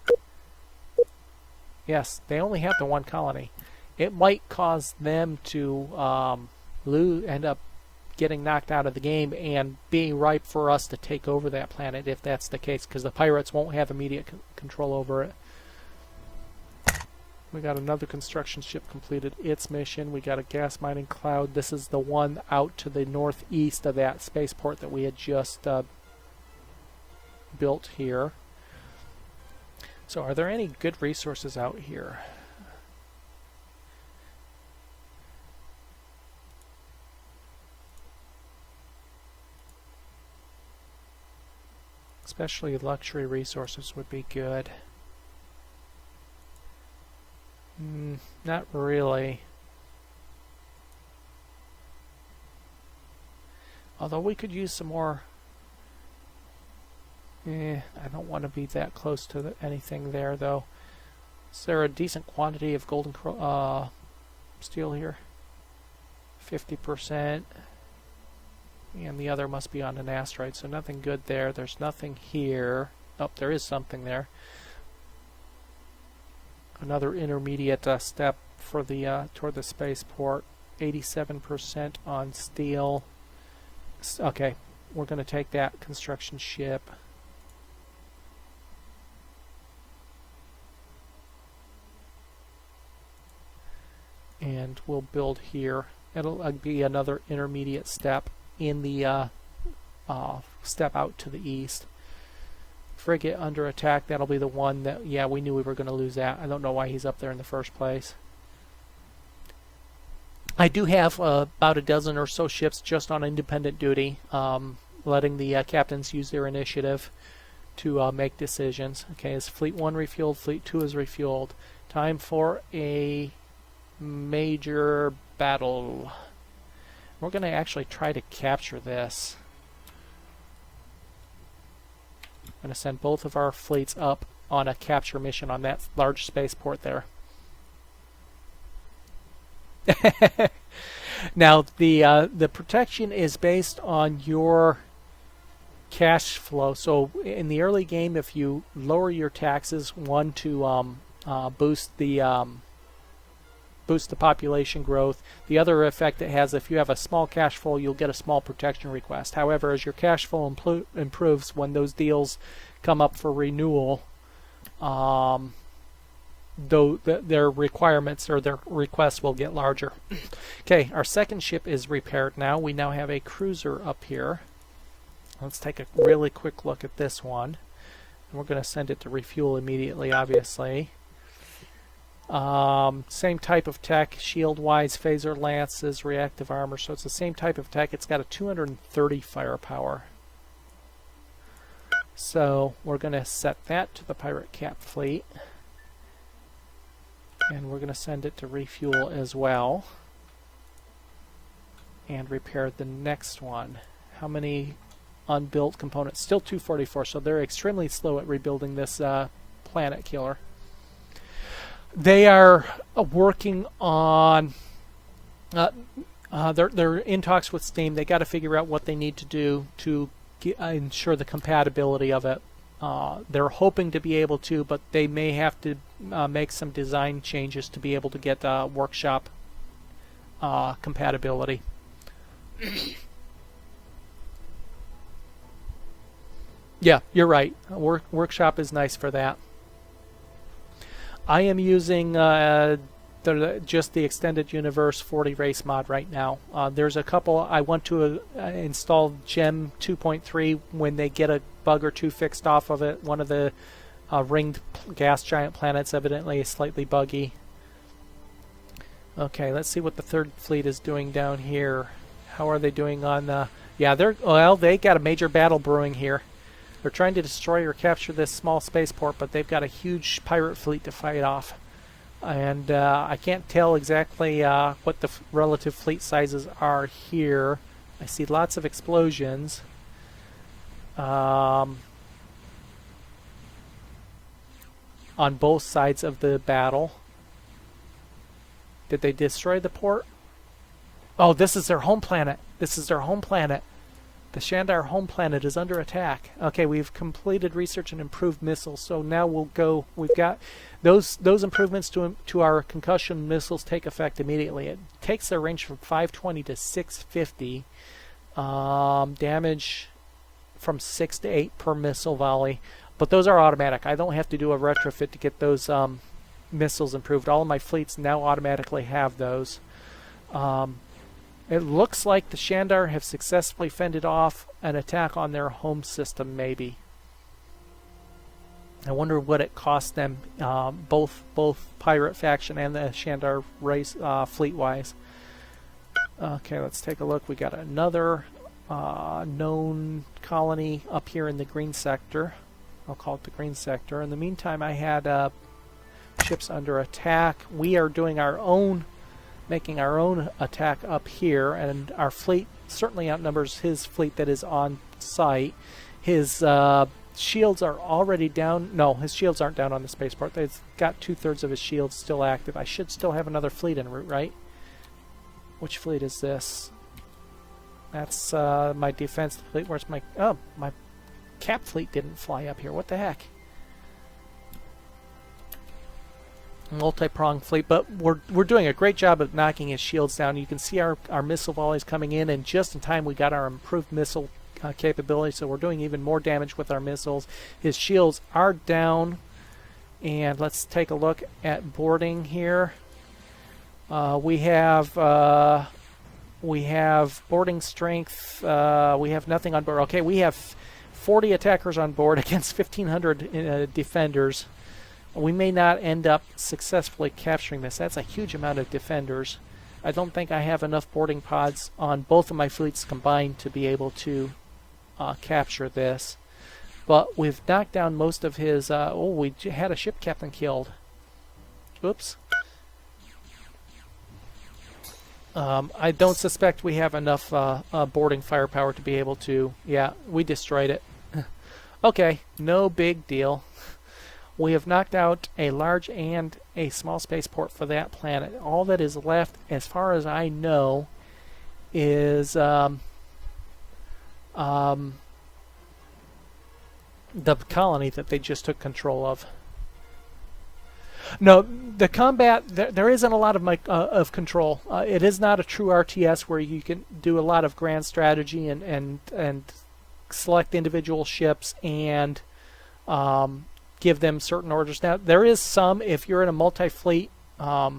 Yes, they only have the one colony. It might cause them to end up getting knocked out of the game and being ripe for us to take over that planet if that's the case, because the pirates won't have immediate control over it. We got another construction ship completed its mission. We got a gas mining cloud. This is the one out to the northeast of that spaceport that we had just built here. So are there any good resources out here? Especially luxury resources would be good. Not really. Although we could use some more. I don't want to be that close to anything there, though. Is there a decent quantity of golden steel here? 50%. And the other must be on an asteroid, so nothing good there. There's nothing here. Oh, there is something there. Another intermediate step for the toward the spaceport. 87% on steel. Okay, we're going to take that construction ship. And we'll build here. It'll be another intermediate step in the step out to the east. Frigate under attack, that'll be the one that, yeah, we knew we were going to lose that. I don't know why he's up there in the first place. I do have about a dozen or so ships just on independent duty, letting the captains use their initiative to make decisions. Okay, is Fleet 1 refueled? Fleet 2 is refueled. Time for a major battle. We're going to actually try to capture this. I'm going to send both of our fleets up on a capture mission on that large spaceport there. Now the protection is based on your cash flow. So in the early game, if you lower your taxes, one to boost the population growth. The other effect it has, if you have a small cash flow, you'll get a small protection request. However, as your cash flow improves when those deals come up for renewal, though their requirements or their requests will get larger. Okay, our second ship is repaired now. We now have a cruiser up here. Let's take a really quick look at this one. And we're going to send it to refuel immediately, obviously. Same type of tech, shield-wise, phaser lances, reactive armor. So it's the same type of tech. It's got a 230 firepower. So we're going to set that to the pirate cap fleet. And we're going to send it to refuel as well. And repair the next one. How many unbuilt components? Still 244, so they're extremely slow at rebuilding this planet killer. They are working on... they're in talks with Steam. They got to figure out what they need to do to ensure the compatibility of it. They're hoping to be able to, but they may have to make some design changes to be able to get workshop compatibility. Yeah, you're right. Workshop is nice for that. I am using just the Extended Universe 40 race mod right now. There's a couple. I want to install Gem 2.3 when they get a bug or two fixed off of it. One of the ringed gas giant planets evidently is slightly buggy. Okay, let's see what the third fleet is doing down here. How are they doing on the... Yeah, they got a major battle brewing here. They're trying to destroy or capture this small spaceport, but they've got a huge pirate fleet to fight off. And I can't tell exactly what the relative fleet sizes are here. I see lots of explosions. On both sides of the battle. Did they destroy the port? Oh, this is their home planet. This is their home planet. The Shandar home planet is under attack. Okay, we've completed research and improved missiles, so now we'll go. We've got those improvements to our concussion missiles take effect immediately. It takes their range from 520 to 650. Damage from 6 to 8 per missile volley, but those are automatic. I don't have to do a retrofit to get those missiles improved. All of my fleets now automatically have those. It looks like the Shandar have successfully fended off an attack on their home system, maybe. I wonder what it cost them, both pirate faction and the Shandar race fleet-wise. Okay, let's take a look. We got another known colony up here in the green sector. I'll call it the green sector. In the meantime, I had ships under attack. We are doing our own... making our own attack up here, and our fleet certainly outnumbers his fleet that is on site. His shields are already down. No, his shields aren't down on the spaceport. They've got 2/3 of his shields still active. I should still have another fleet en route, right? Which fleet is this? That's my defense fleet. Where's my... Oh, my cap fleet didn't fly up here. What the heck? Multi-pronged fleet, but we're doing a great job of knocking his shields down. You can see our missile volleys coming in, and just in time we got our improved missile capability, so we're doing even more damage with our missiles. His shields are down, and let's take a look at boarding here. We have boarding strength. We have nothing on board. Okay, we have 40 attackers on board against 1,500 defenders. We may not end up successfully capturing this. That's a huge amount of defenders. I don't think I have enough boarding pods on both of my fleets combined to be able to capture this. But we've knocked down most of his... we had a ship captain killed. Oops. I don't suspect we have enough boarding firepower to be able to... Yeah, we destroyed it. Okay, no big deal. We have knocked out a large and a small spaceport for that planet. All that is left, as far as I know, is the colony that they just took control of. No, the combat, there isn't a lot of control. It is not a true RTS where you can do a lot of grand strategy and select individual ships and give them certain orders. Now, there is some, if you're in a multi-fleet, a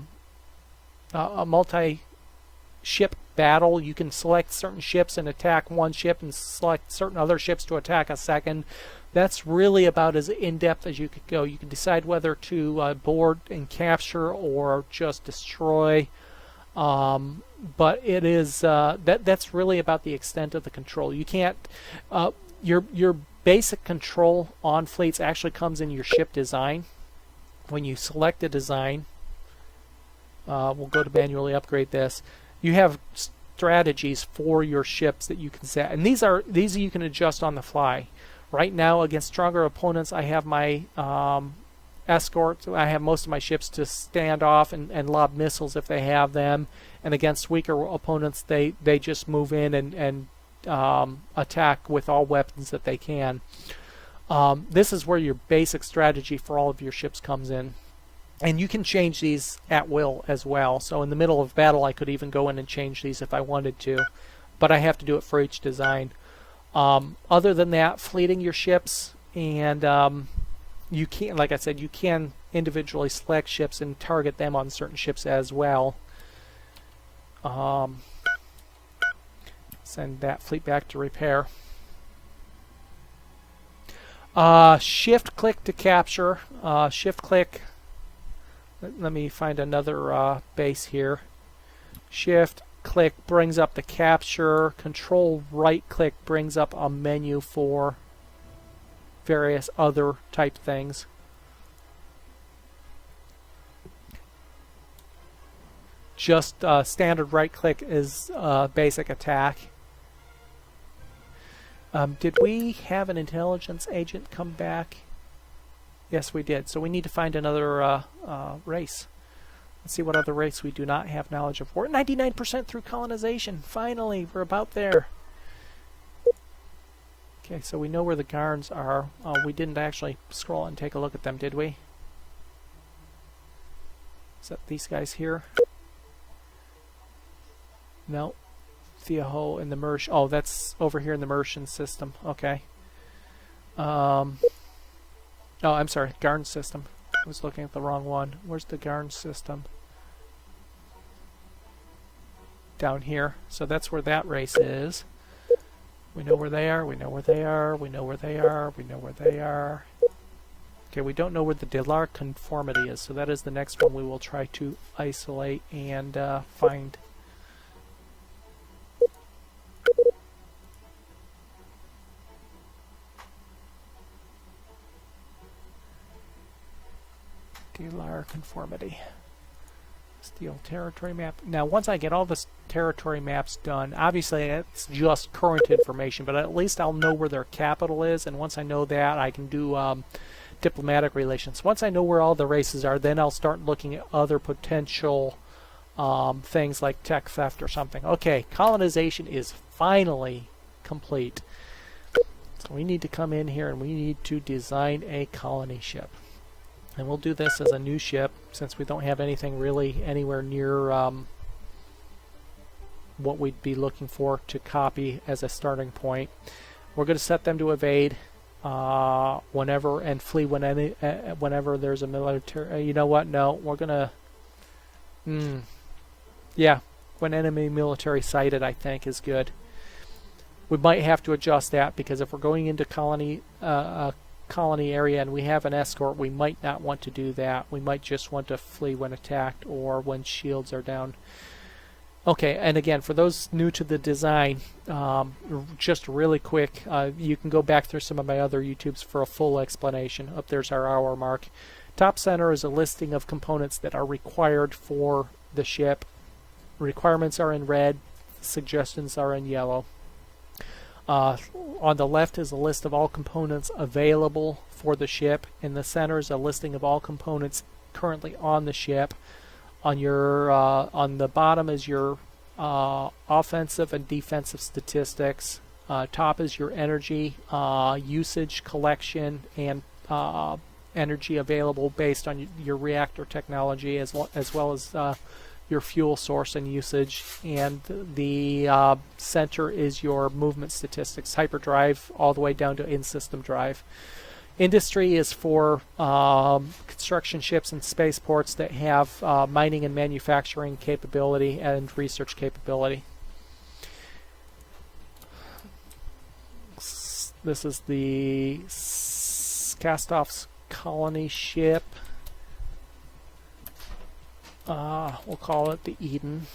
multi-ship battle, you can select certain ships and attack one ship and select certain other ships to attack a second. That's really about as in-depth as you could go. You can decide whether to board and capture or just destroy. But it is that's really about the extent of the control. You can't your basic control on fleets actually comes in your ship design. When you select a design, we'll go to manually upgrade this. You have strategies for your ships that you can set, and these you can adjust on the fly. Right now, against stronger opponents, I have my escort. I have most of my ships to stand off and lob missiles if they have them. And against weaker opponents, they just move in and attack with all weapons that they can. This is where your basic strategy for all of your ships comes in. And you can change these at will as well. So in the middle of battle, I could even go in and change these if I wanted to. But I have to do it for each design. Other than that, fleeting your ships, and you can, like I said, you can individually select ships and target them on certain ships as well. Send that fleet back to repair. Shift click to capture. Shift click. Let me find another base here. Shift click brings up the capture. Control right click brings up a menu for various other type things. Just standard right click is basic attack. Did we have an intelligence agent come back? Yes, we did. So we need to find another race. Let's see what other race we do not have knowledge of. We're 99% through colonization. Finally, we're about there. Okay, so we know where the Garns are. We didn't actually scroll and take a look at them, did we? Is that these guys here? No. Theaho and the Mersh. Oh, that's over here in the Mershon system. Okay. Oh, I'm sorry. Garn system. I was looking at the wrong one. Where's the Garn system? Down here. So that's where that race is. We know where they are. We know where they are. We know where they are. We know where they are. Okay, we don't know where the Delar conformity is. So that is the next one we will try to isolate and find. Delar conformity. Steel territory map. Now, once I get all the territory maps done, obviously it's just current information, but at least I'll know where their capital is, and once I know that, I can do diplomatic relations. Once I know where all the races are, then I'll start looking at other potential things like tech theft or something. Okay, colonization is finally complete. So we need to come in here and we need to design a colony ship. And we'll do this as a new ship since we don't have anything really anywhere near what we'd be looking for to copy as a starting point. We're going to set them to evade whenever and flee whenever there's a military. You know what? No, we're going to. Yeah, when enemy military sighted, I think is good. We might have to adjust that because if we're going into colony area and we have an escort, we might not want to do that. We might just want to flee when attacked or when shields are down. Okay, and again, for those new to the design, just really quick, you can go back through some of my other YouTubes for a full explanation. Up there's our hour mark. Top center is a listing of components that are required for the ship. Requirements are in red, suggestions are in yellow. On the left is a list of all components available for the ship. In the center is a listing of all components currently on the ship. On your on the bottom is your offensive and defensive statistics. Top is your energy usage, collection, and energy available based on your reactor technology, as well as your fuel source and usage. And the center is your movement statistics, hyperdrive all the way down to in-system drive. Industry is for construction ships and spaceports that have mining and manufacturing capability and research capability. This is the Castoff's colony ship. We'll call it the Eden.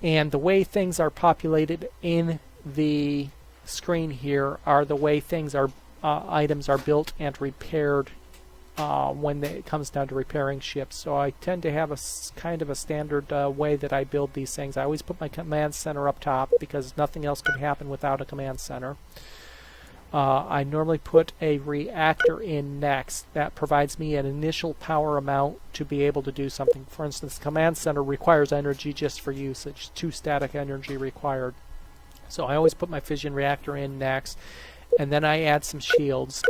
And the way things are populated in the screen here are the way things are items are built and repaired when it comes down to repairing ships. So I tend to have a kind of a standard way that I build these things. I always put my command center up top because nothing else could happen without a command center. I normally put a reactor in next. That provides me an initial power amount to be able to do something. For instance, the command center requires energy just for usage, 2 static energy required. So I always put my fission reactor in next, and then I add some shields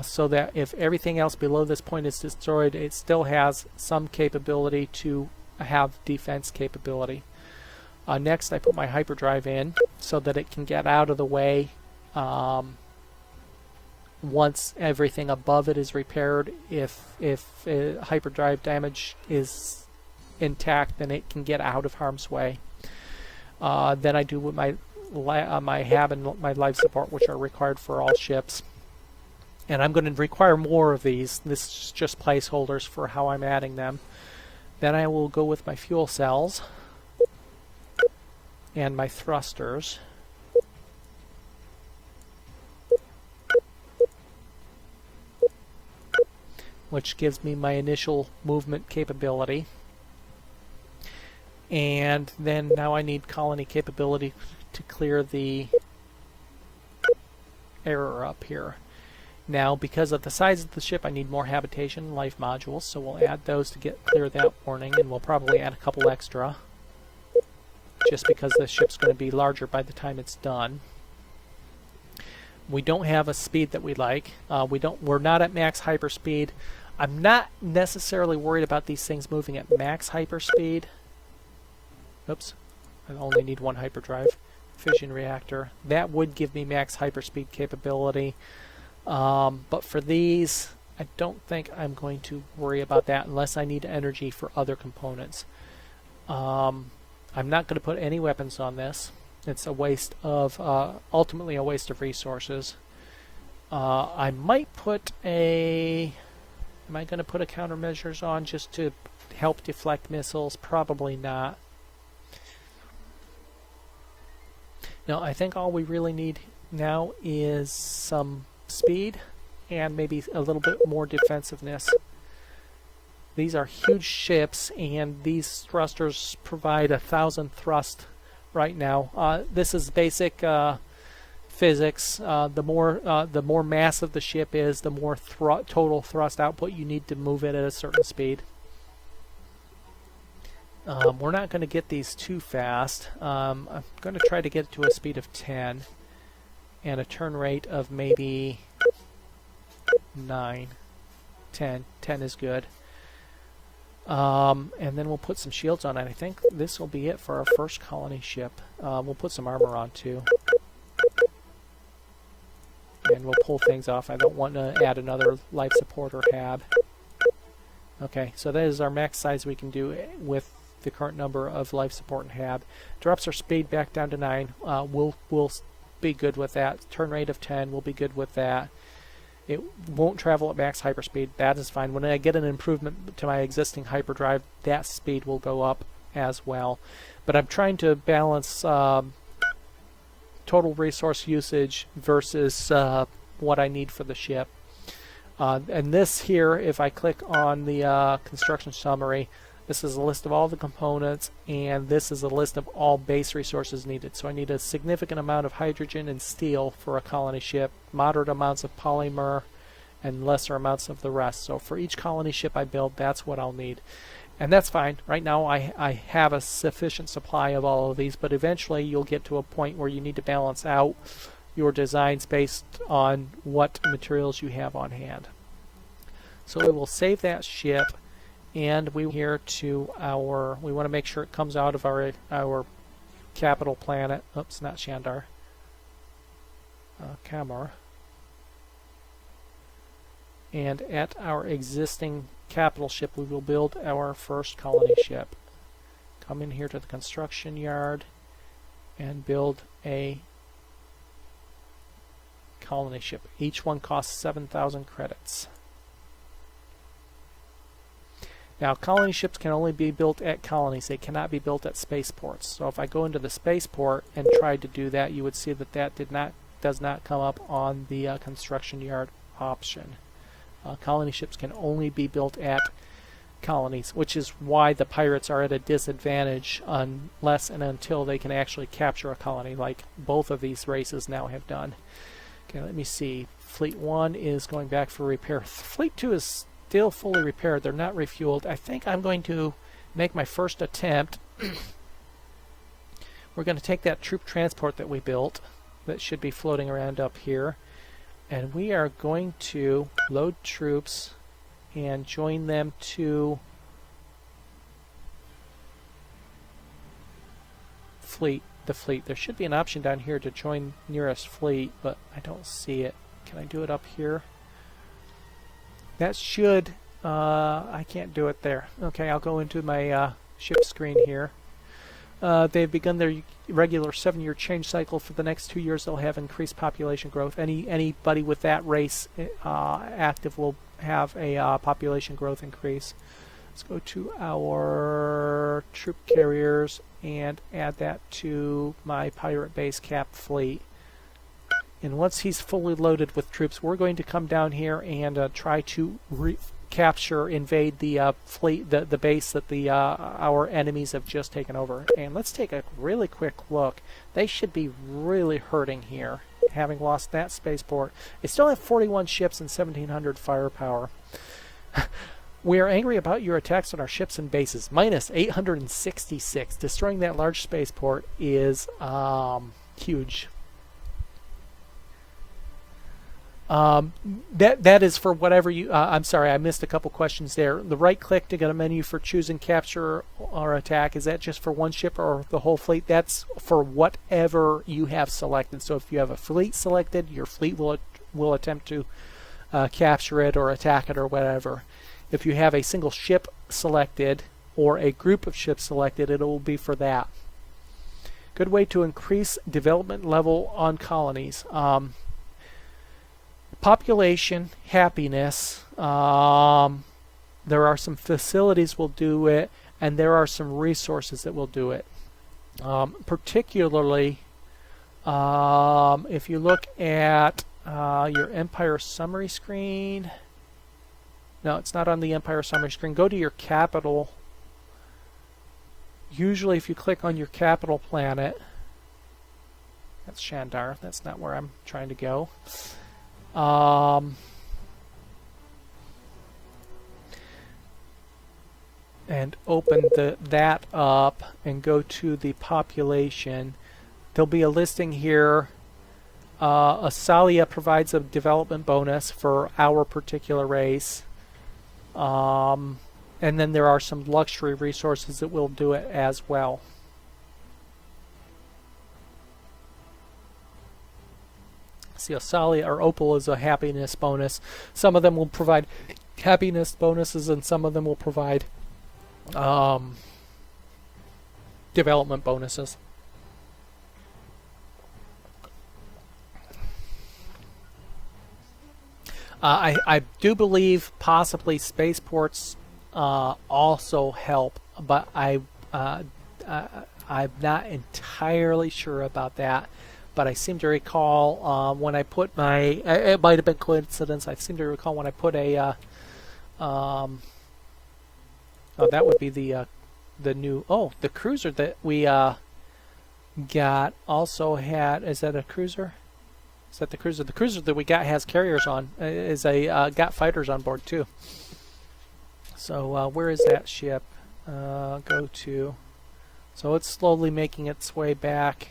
so that if everything else below this point is destroyed, it still has some capability to have defense capability. Next, I put my hyperdrive in so that it can get out of the way once everything above it is repaired. If hyperdrive damage is intact, then it can get out of harm's way. Then I do with my HAB and my life support, which are required for all ships. And I'm going to require more of these. This is just placeholders for how I'm adding them. Then I will go with my fuel cells and my thrusters. Which gives me my initial movement capability. And then now I need colony capability to clear the error up here. Now, because of the size of the ship, I need more habitation life modules, so we'll add those to clear that warning, and we'll probably add a couple extra, just because the ship's going to be larger by the time it's done. We don't have a speed that we like. We're not at max hyperspeed. I'm not necessarily worried about these things moving at max hyperspeed. Oops, I only need one hyperdrive. Fission reactor. That would give me max hyperspeed capability. But for these, I don't think I'm going to worry about that unless I need energy for other components. I'm not going to put any weapons on this. It's a waste of, ultimately a waste of resources. I might put a, am I going to put a countermeasures on just to help deflect missiles? Probably not. No, I think all we really need now is some speed and maybe a little bit more defensiveness. These are huge ships, and these thrusters provide 1,000 thrust right now. This is basic physics. The more massive the ship is, the more total thrust output you need to move it at a certain speed. We're not going to get these too fast. I'm going to try to get to a speed of 10 and a turn rate of maybe 9. 10 is good. And then we'll put some shields on it. I think this will be it for our first colony ship. We'll put some armor on too. And we'll pull things off. I don't want to add another life support or HAB. Okay, so that is our max size we can do with the current number of life support and HAB. Drops our speed back down to 9. We'll be good with that. Turn rate of 10, we'll be good with that. It won't travel at max hyperspeed. That is fine. When I get an improvement to my existing hyperdrive, that speed will go up as well. But I'm trying to balance total resource usage versus what I need for the ship. And this here, if I click on the construction summary, this is a list of all the components, and this is a list of all base resources needed. So I need a significant amount of hydrogen and steel for a colony ship, moderate amounts of polymer and lesser amounts of the rest. So for each colony ship I build, that's what I'll need. And that's fine. Right now I have a sufficient supply of all of these, but eventually you'll get to a point where you need to balance out your designs based on what materials you have on hand. So we will save that ship, and we here to our, we want to make sure it comes out of our capital planet. Oops, not Shandar. Kamar. And at our existing capital ship, we will build our first colony ship. Come in here to the construction yard and build a colony ship. Each one costs 7,000 credits. Now, colony ships can only be built at colonies. They cannot be built at spaceports. So if I go into the spaceport and tried to do that, you would see that that does not come up on the construction yard option. Colony ships can only be built at colonies, which is why the pirates are at a disadvantage unless and until they can actually capture a colony, like both of these races now have done. Okay, let me see. Fleet 1 is going back for repair. Fleet 2 is still fully repaired. They're not refueled. I think I'm going to make my first attempt. We're going to take that troop transport that we built that should be floating around up here, and we are going to load troops and join them to the fleet. There should be an option down here to join nearest fleet, but I don't see it. Can I do it up here? That should, I can't do it there. Okay, I'll go into my ship screen here. They've begun their regular 7-year change cycle. For the next 2 years, they'll have increased population growth. Anybody with that race active will have a population growth increase. Let's go to our troop carriers and add that to my pirate base cap fleet. And once he's fully loaded with troops, we're going to come down here and try to invade the fleet, the base that our enemies have just taken over. And let's take a really quick look. They should be really hurting here, having lost that spaceport. They still have 41 ships and 1,700 firepower. We are angry about your attacks on our ships and bases. Minus 866. Destroying that large spaceport is huge. That is for whatever you. I'm sorry, I missed a couple questions there. The right click to get a menu for choosing capture or attack. Is that just for one ship or the whole fleet? That's for whatever you have selected. So if you have a fleet selected, your fleet will attempt to capture it or attack it or whatever. If you have a single ship selected or a group of ships selected, it will be for that. Good way to increase development level on colonies. Population, happiness, there are some facilities will do it, and there are some resources that will do it. Particularly, if you look at your Empire summary screen, no, it's not on the Empire summary screen. Go to your capital. Usually if you click on your capital planet, that's Shandar, that's not where I'm trying to go. And open that up and go to the population. There'll be a listing here. Asalia provides a development bonus for our particular race. And then there are some luxury resources that will do it as well. See, Asalia or Opal is a happiness bonus. Some of them will provide happiness bonuses, and some of them will provide development bonuses. I do believe possibly spaceports also help, but I'm not entirely sure about that. But I seem to recall when I put my, it might have been coincidence, I seem to recall when I put a, oh, that would be the new, oh, the cruiser that we got also had, is that a cruiser? Is that the cruiser? The cruiser that we got has carriers on. Got fighters on board too. So where is that ship? Go to. So it's slowly making its way back.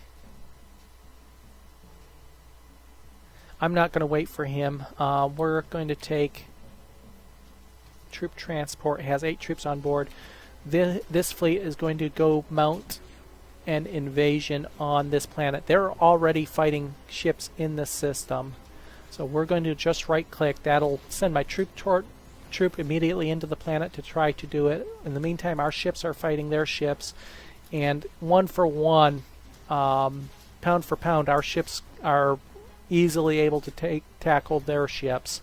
I'm not going to wait for him. We're going to take troop transport. It has 8 troops on board. This fleet is going to go mount an invasion on this planet. They're already fighting ships in the system. So we're going to just right click. That'll send my troop immediately into the planet to try to do it. In the meantime, our ships are fighting their ships. And one for one, pound for pound, our ships are easily able to tackle their ships.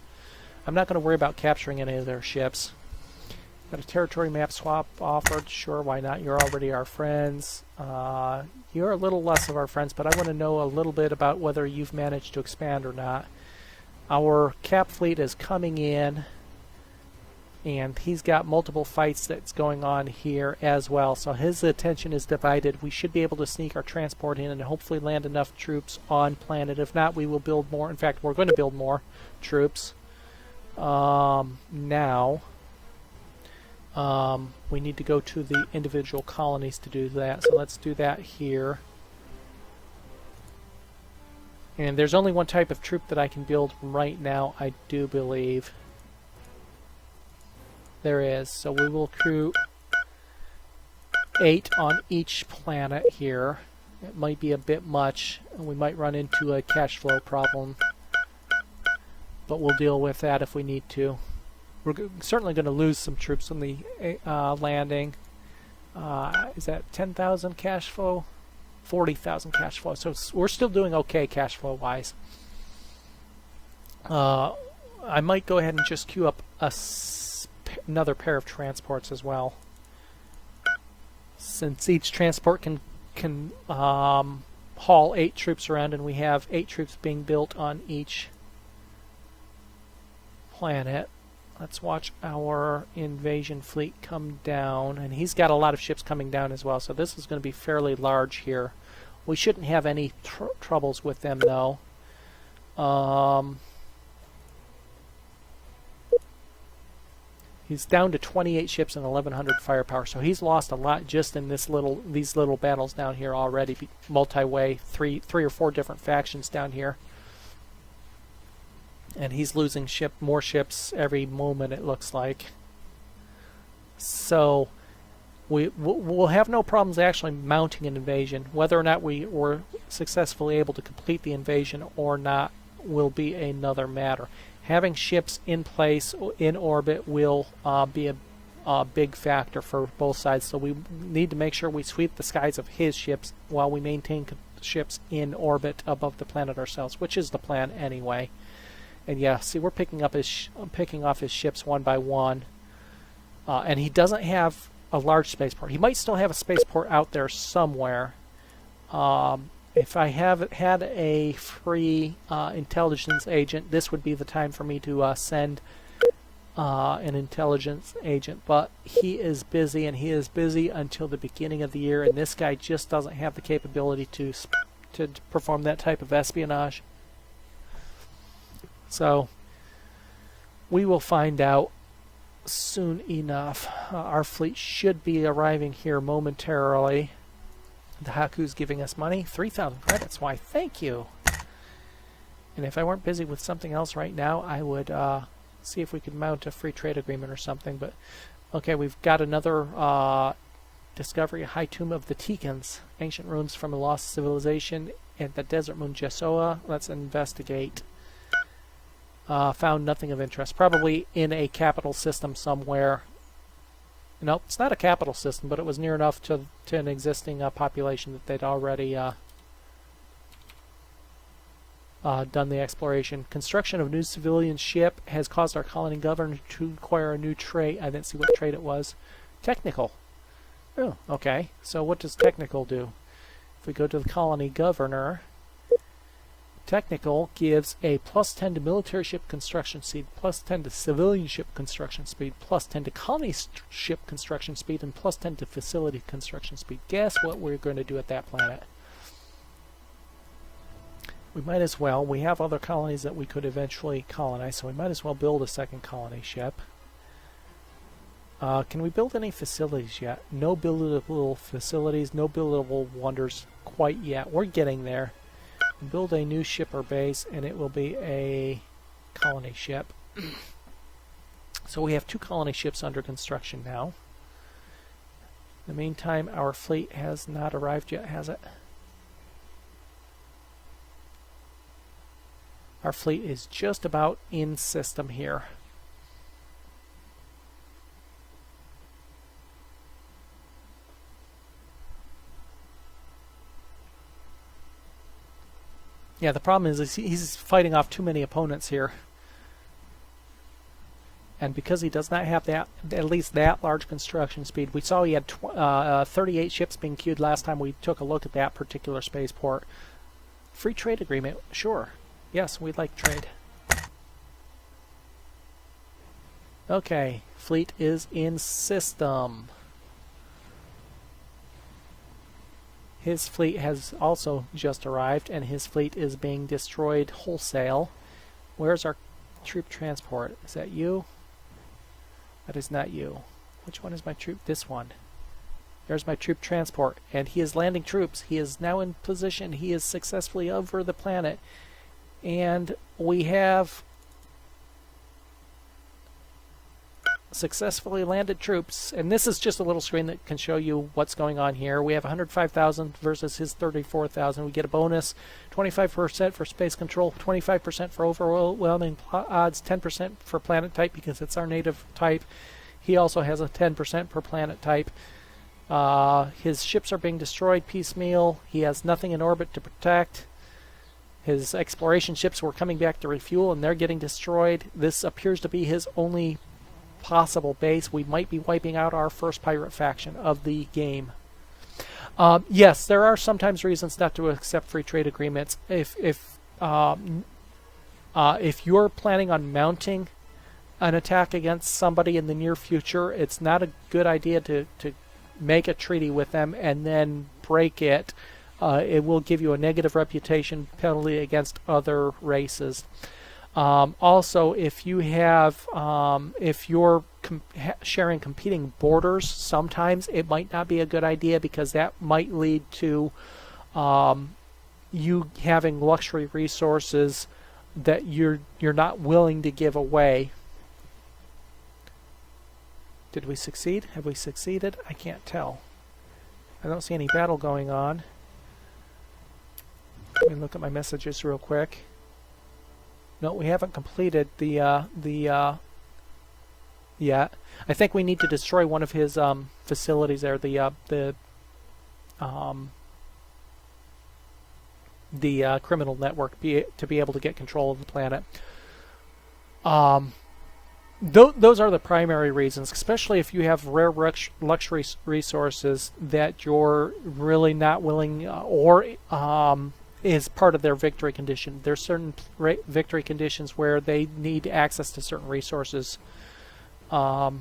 I'm not going to worry about capturing any of their ships. Got a territory map swap offered. Sure, why not? You're already our friends. You're a little less of our friends, but I want to know a little bit about whether you've managed to expand or not. Our cap fleet is coming in, and he's got multiple fights that's going on here as well. So his attention is divided. We should be able to sneak our transport in and hopefully land enough troops on planet. If not, we will build more. In fact, we're going to build more troops. Now, we need to go to the individual colonies to do that. So let's do that here. And there's only one type of troop that I can build right now, I do believe. There is. So we will recruit 8 on each planet here. It might be a bit much. We might run into a cash flow problem. But we'll deal with that if we need to. We're certainly going to lose some troops on the landing. Is that 10,000 cash flow? 40,000 cash flow. So we're still doing okay cash flow wise. I might go ahead and just queue up another pair of transports as well. Since each transport can haul 8 troops around, and we have 8 troops being built on each planet. Let's watch our invasion fleet come down, and he's got a lot of ships coming down as well, so this is going to be fairly large here. We shouldn't have any troubles with them though. He's down to 28 ships and 1,100 firepower, so he's lost a lot just in these little battles down here already. Multi-way, three or four different factions down here. And he's losing more ships every moment, it looks like. So we'll have no problems actually mounting an invasion. Whether or not we were successfully able to complete the invasion or not will be another matter. Having ships in place, in orbit, will be a big factor for both sides. So we need to make sure we sweep the skies of his ships while we maintain ships in orbit above the planet ourselves, which is the plan anyway. And yeah, see, we're picking off his ships one by one. And he doesn't have a large spaceport. He might still have a spaceport out there somewhere. If I had a free intelligence agent, this would be the time for me to send an intelligence agent. But he is busy, and he is busy until the beginning of the year, and this guy just doesn't have the capability to perform that type of espionage. So we will find out soon enough. Our fleet should be arriving here momentarily. The Haku's giving us money, 3,000 credits. Why, thank you. And if I weren't busy with something else right now, I would see if we could mount a free trade agreement or something. But okay, we've got another discovery, a high tomb of the Tikans, ancient ruins from a lost civilization at the desert moon Jessoa. Let's investigate. Found nothing of interest. Probably in a capital system somewhere. No, it's not a capital system, but it was near enough to an existing population that they'd already done the exploration. Construction of new civilian ship has caused our colony governor to acquire a new trait. I didn't see what trait it was. Technical. Oh, okay. So what does technical do? If we go to the colony governor, technical gives a +10 to military ship construction speed, +10 to civilian ship construction speed, +10 to colony ship construction speed, and +10 to facility construction speed. Guess what we're going to do at that planet? We might as well. We have other colonies that we could eventually colonize, so we might as well build a second colony ship. Can we build any facilities yet? No buildable facilities, no buildable wonders quite yet. We're getting there. Build a new ship or base, and it will be a colony ship. So we have 2 colony ships under construction now. In the meantime, our fleet has not arrived yet, has it? Our fleet is just about in system here. Yeah, the problem is he's fighting off too many opponents here. And because he does not have that, at least that large construction speed, we saw he had 38 ships being queued last time we took a look at that particular spaceport. Free trade agreement, sure. Yes, we'd like trade. Okay, fleet is in system. His fleet has also just arrived, and his fleet is being destroyed wholesale. Where's our troop transport? Is that you? That is not you. Which one is my troop? This one. There's my troop transport, and he is landing troops. He is now in position. He is successfully over the planet. And we have successfully landed troops, and this is just a little screen that can show you what's going on here. We have 105,000 versus his 34,000. We get a bonus, 25% for space control, 25% for overwhelming odds, 10% for planet type because it's our native type. He also has a 10% per planet type. His ships are being destroyed piecemeal. He has nothing in orbit to protect. His exploration ships were coming back to refuel, and they're getting destroyed. This appears to be his only possible base. We might be wiping out our first pirate faction of the game. Yes, there are sometimes reasons not to accept free trade agreements. If you're planning on mounting an attack against somebody in the near future, it's not a good idea to make a treaty with them and then break it. It will give you a negative reputation penalty against other races. Also, if you have, if you're sharing competing borders, sometimes it might not be a good idea because that might lead to you having luxury resources that you're not willing to give away. Did we succeed? Have we succeeded? I can't tell. I don't see any battle going on. Let me look at my messages real quick. No, we haven't completed the yet. I think we need to destroy one of his facilities there. The criminal network to be able to get control of the planet. Those are the primary reasons, especially if you have rare luxury resources that you're really not willing or is part of their victory condition. There's certain victory conditions where they need access to certain resources. What's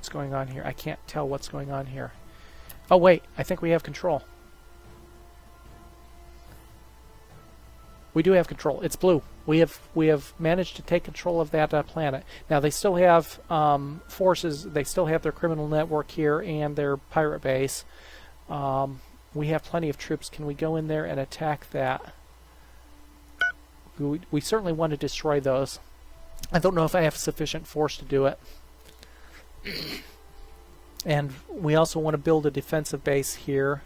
going on here? I can't tell what's going on here. Oh wait, I think we have control. We do have control. It's blue. We have managed to take control of that planet. Now they still have forces. They still have their criminal network here and their pirate base. We have plenty of troops. Can we go in there and attack that? We certainly want to destroy those. I don't know if I have sufficient force to do it. And we also want to build a defensive base here.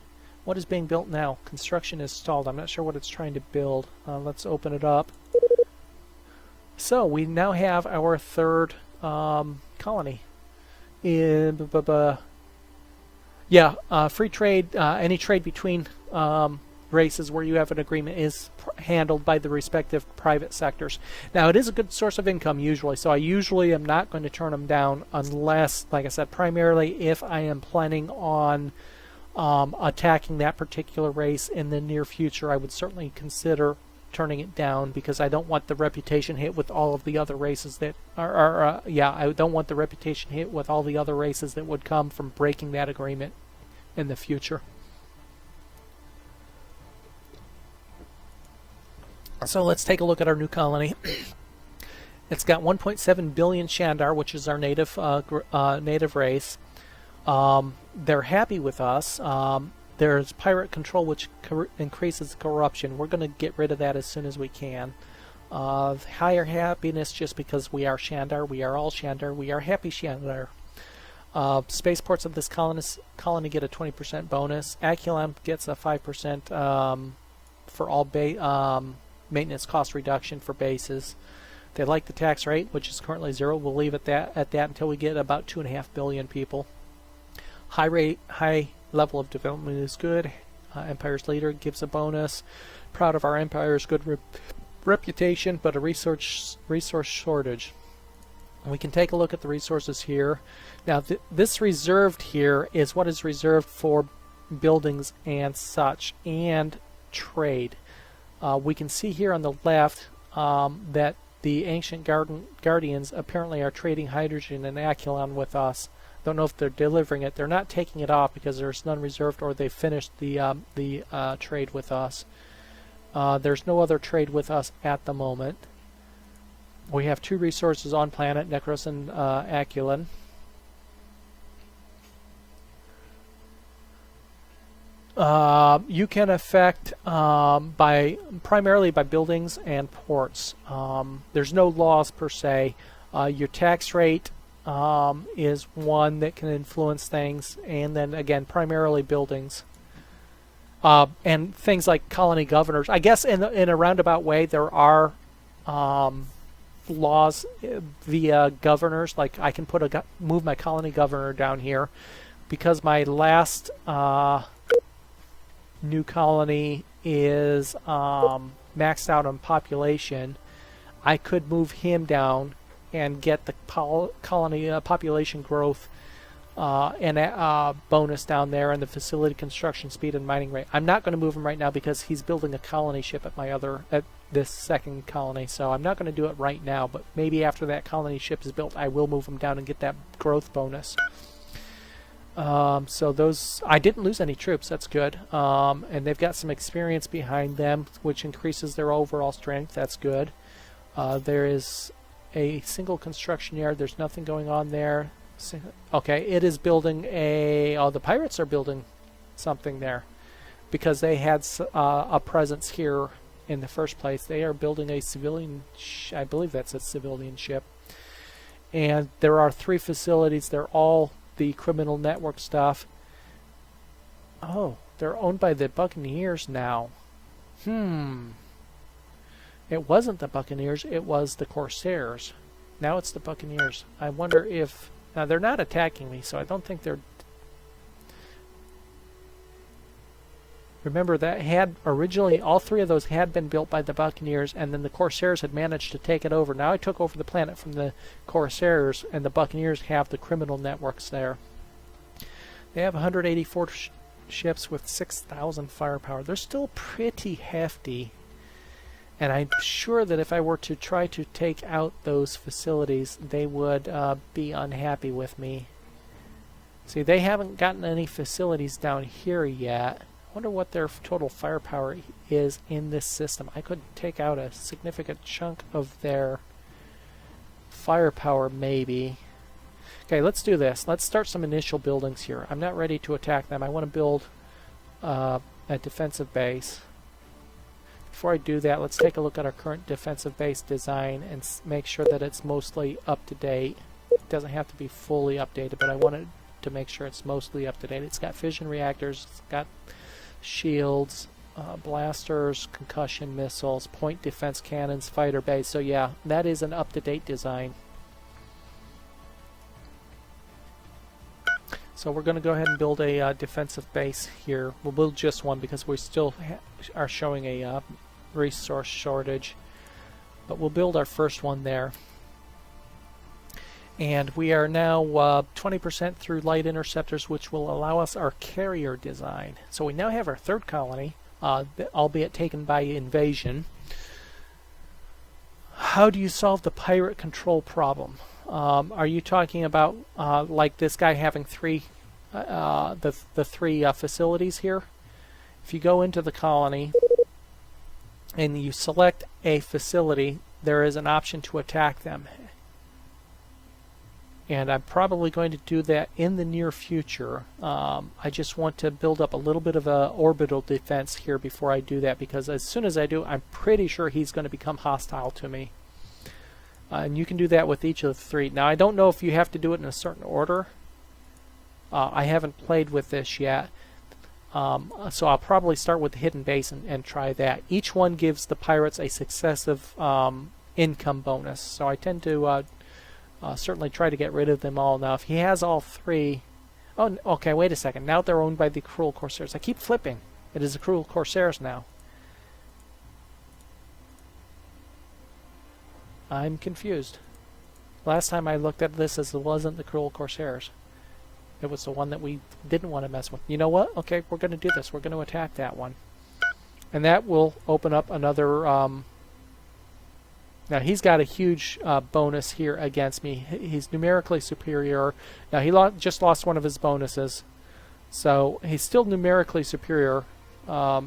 What is being built now? Construction is stalled. I'm not sure what it's trying to build. Let's open it up. So we now have our third colony. Free trade. Any trade between races where you have an agreement is handled by the respective private sectors. Now it is a good source of income usually, so I usually am not going to turn them down unless, like I said, primarily if I am planning on attacking that particular race in the near future. I would certainly consider turning it down because I don't want the reputation hit with all of the other races that I don't want the reputation hit with all the other races that would come from breaking that agreement in the future. So let's take a look at our new colony. It's got 1.7 billion Shandar, which is our native race. They're happy with us. There's pirate control, which increases corruption. We're going to get rid of that as soon as we can. Higher happiness, just because we are Shandar. We are all Shandar. We are happy Shandar. Spaceports of this colony get a 20% bonus. Aculon gets a 5% for all maintenance cost reduction for bases. They like the tax rate, which is currently 0. We'll leave it at that until we get about 2.5 billion people. High level of development is good. Empire's leader gives a bonus. Proud of our empire's good reputation, but a resource shortage. We can take a look at the resources here. Now this reserved here is what is reserved for buildings and such, and trade. We can see here on the left that the Ancient Guardians apparently are trading hydrogen and Aculon with us. Don't know if they're delivering it. They're not taking it off because there's none reserved, or they finished the trade with us. There's no other trade with us at the moment. We have 2 resources on planet, Necros and Aculon. You can affect primarily by buildings and ports. There's no laws per se. Your tax rate is one that can influence things, and then again primarily buildings. And things like colony governors. I guess in a roundabout way there are laws via governors. Like I can move my colony governor down here because my last new colony is maxed out on population. I could move him down and get the colony population growth and bonus down there, and the facility construction speed and mining rate. I'm not going to move him right now because he's building a colony ship at this second colony, so I'm not going to do it right now, but maybe after that colony ship is built I will move him down and get that growth bonus. So those, I didn't lose any troops, that's good. And they've got some experience behind them, which increases their overall strength, that's good. There is a single construction yard, there's nothing going on there. Okay, it is building the pirates are building something there because they had a presence here in the first place. They are building a civilian, I believe that's a civilian ship. And there are 3 facilities, they're all the criminal network stuff. Oh, they're owned by the Buccaneers now. It wasn't the Buccaneers, it was the Corsairs. Now it's the Buccaneers. I wonder if... Now they're not attacking me, so I don't think they're... Remember that had originally, all 3 of those had been built by the Buccaneers, and then the Corsairs had managed to take it over. Now I took over the planet from the Corsairs, and the Buccaneers have the criminal networks there. They have 184 ships with 6,000 firepower. They're still pretty hefty, and I'm sure that if I were to try to take out those facilities, they would be unhappy with me. See, they haven't gotten any facilities down here yet. I wonder what their total firepower is in this system. I could take out a significant chunk of their firepower, maybe. Okay, let's do this. Let's start some initial buildings here. I'm not ready to attack them. I want to build a defensive base. Before I do that, let's take a look at our current defensive base design and make sure that it's mostly up to date. It doesn't have to be fully updated, but I wanted to make sure it's mostly up to date. It's got fission reactors, it's got shields, blasters, concussion missiles, point defense cannons, fighter base. So yeah, that is an up-to-date design. So we're going to go ahead and build a defensive base here. We'll build just one because we still are showing a resource shortage. But we'll build our first one there. And we are now 20% through light interceptors, which will allow us our carrier design. So we now have our 3rd colony, albeit taken by invasion. How do you solve the pirate control problem? Are you talking about like this guy having the 3 facilities here? If you go into the colony and you select a facility, there is an option to attack them. And I'm probably going to do that in the near future. I just want to build up a little bit of a orbital defense here before I do that, because as soon as I do, I'm pretty sure he's going to become hostile to me. And you can do that with each of the three. Now, I don't know if you have to do it in a certain order. I haven't played with this yet. So I'll probably start with the hidden base and try that. Each one gives the pirates a successive income bonus. So I tend to certainly try to get rid of them all. Now, if he has all three... Oh, okay, wait a second. Now they're owned by the Cruel Corsairs. I keep flipping. It is the Cruel Corsairs now. I'm confused. Last time I looked at this, it wasn't the Cruel Corsairs. It was the one that we didn't want to mess with. You know what? Okay, we're going to do this. We're going to attack that one. And that will open up another... Now, he's got a huge bonus here against me. He's numerically superior. Now, he just lost one of his bonuses. So, he's still numerically superior. I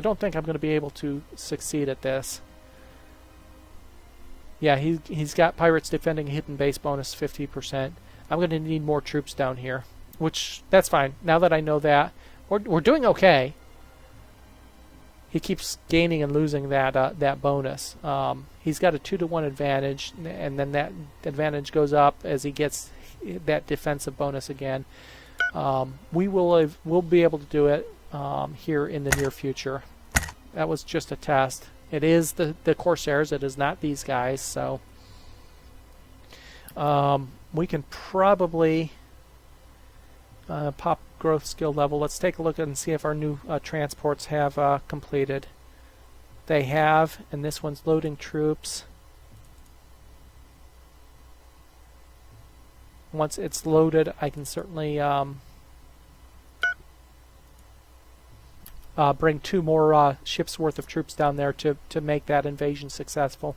don't think I'm going to be able to succeed at this. Yeah, he's got Pirates Defending Hidden Base bonus 50%. I'm going to need more troops down here, which, that's fine. Now that I know that, we're doing okay. He keeps gaining and losing that bonus. He's got a 2-to-1 advantage, and then that advantage goes up as he gets that defensive bonus again. We'll be able to do it here in the near future. That was just a test. It is the Corsairs. It is not these guys. So we can probably pop growth skill level. Let's take a look and see if our new transports have completed. They have, and this one's loading troops. Once it's loaded, I can certainly bring 2 more ships worth of troops down there to make that invasion successful.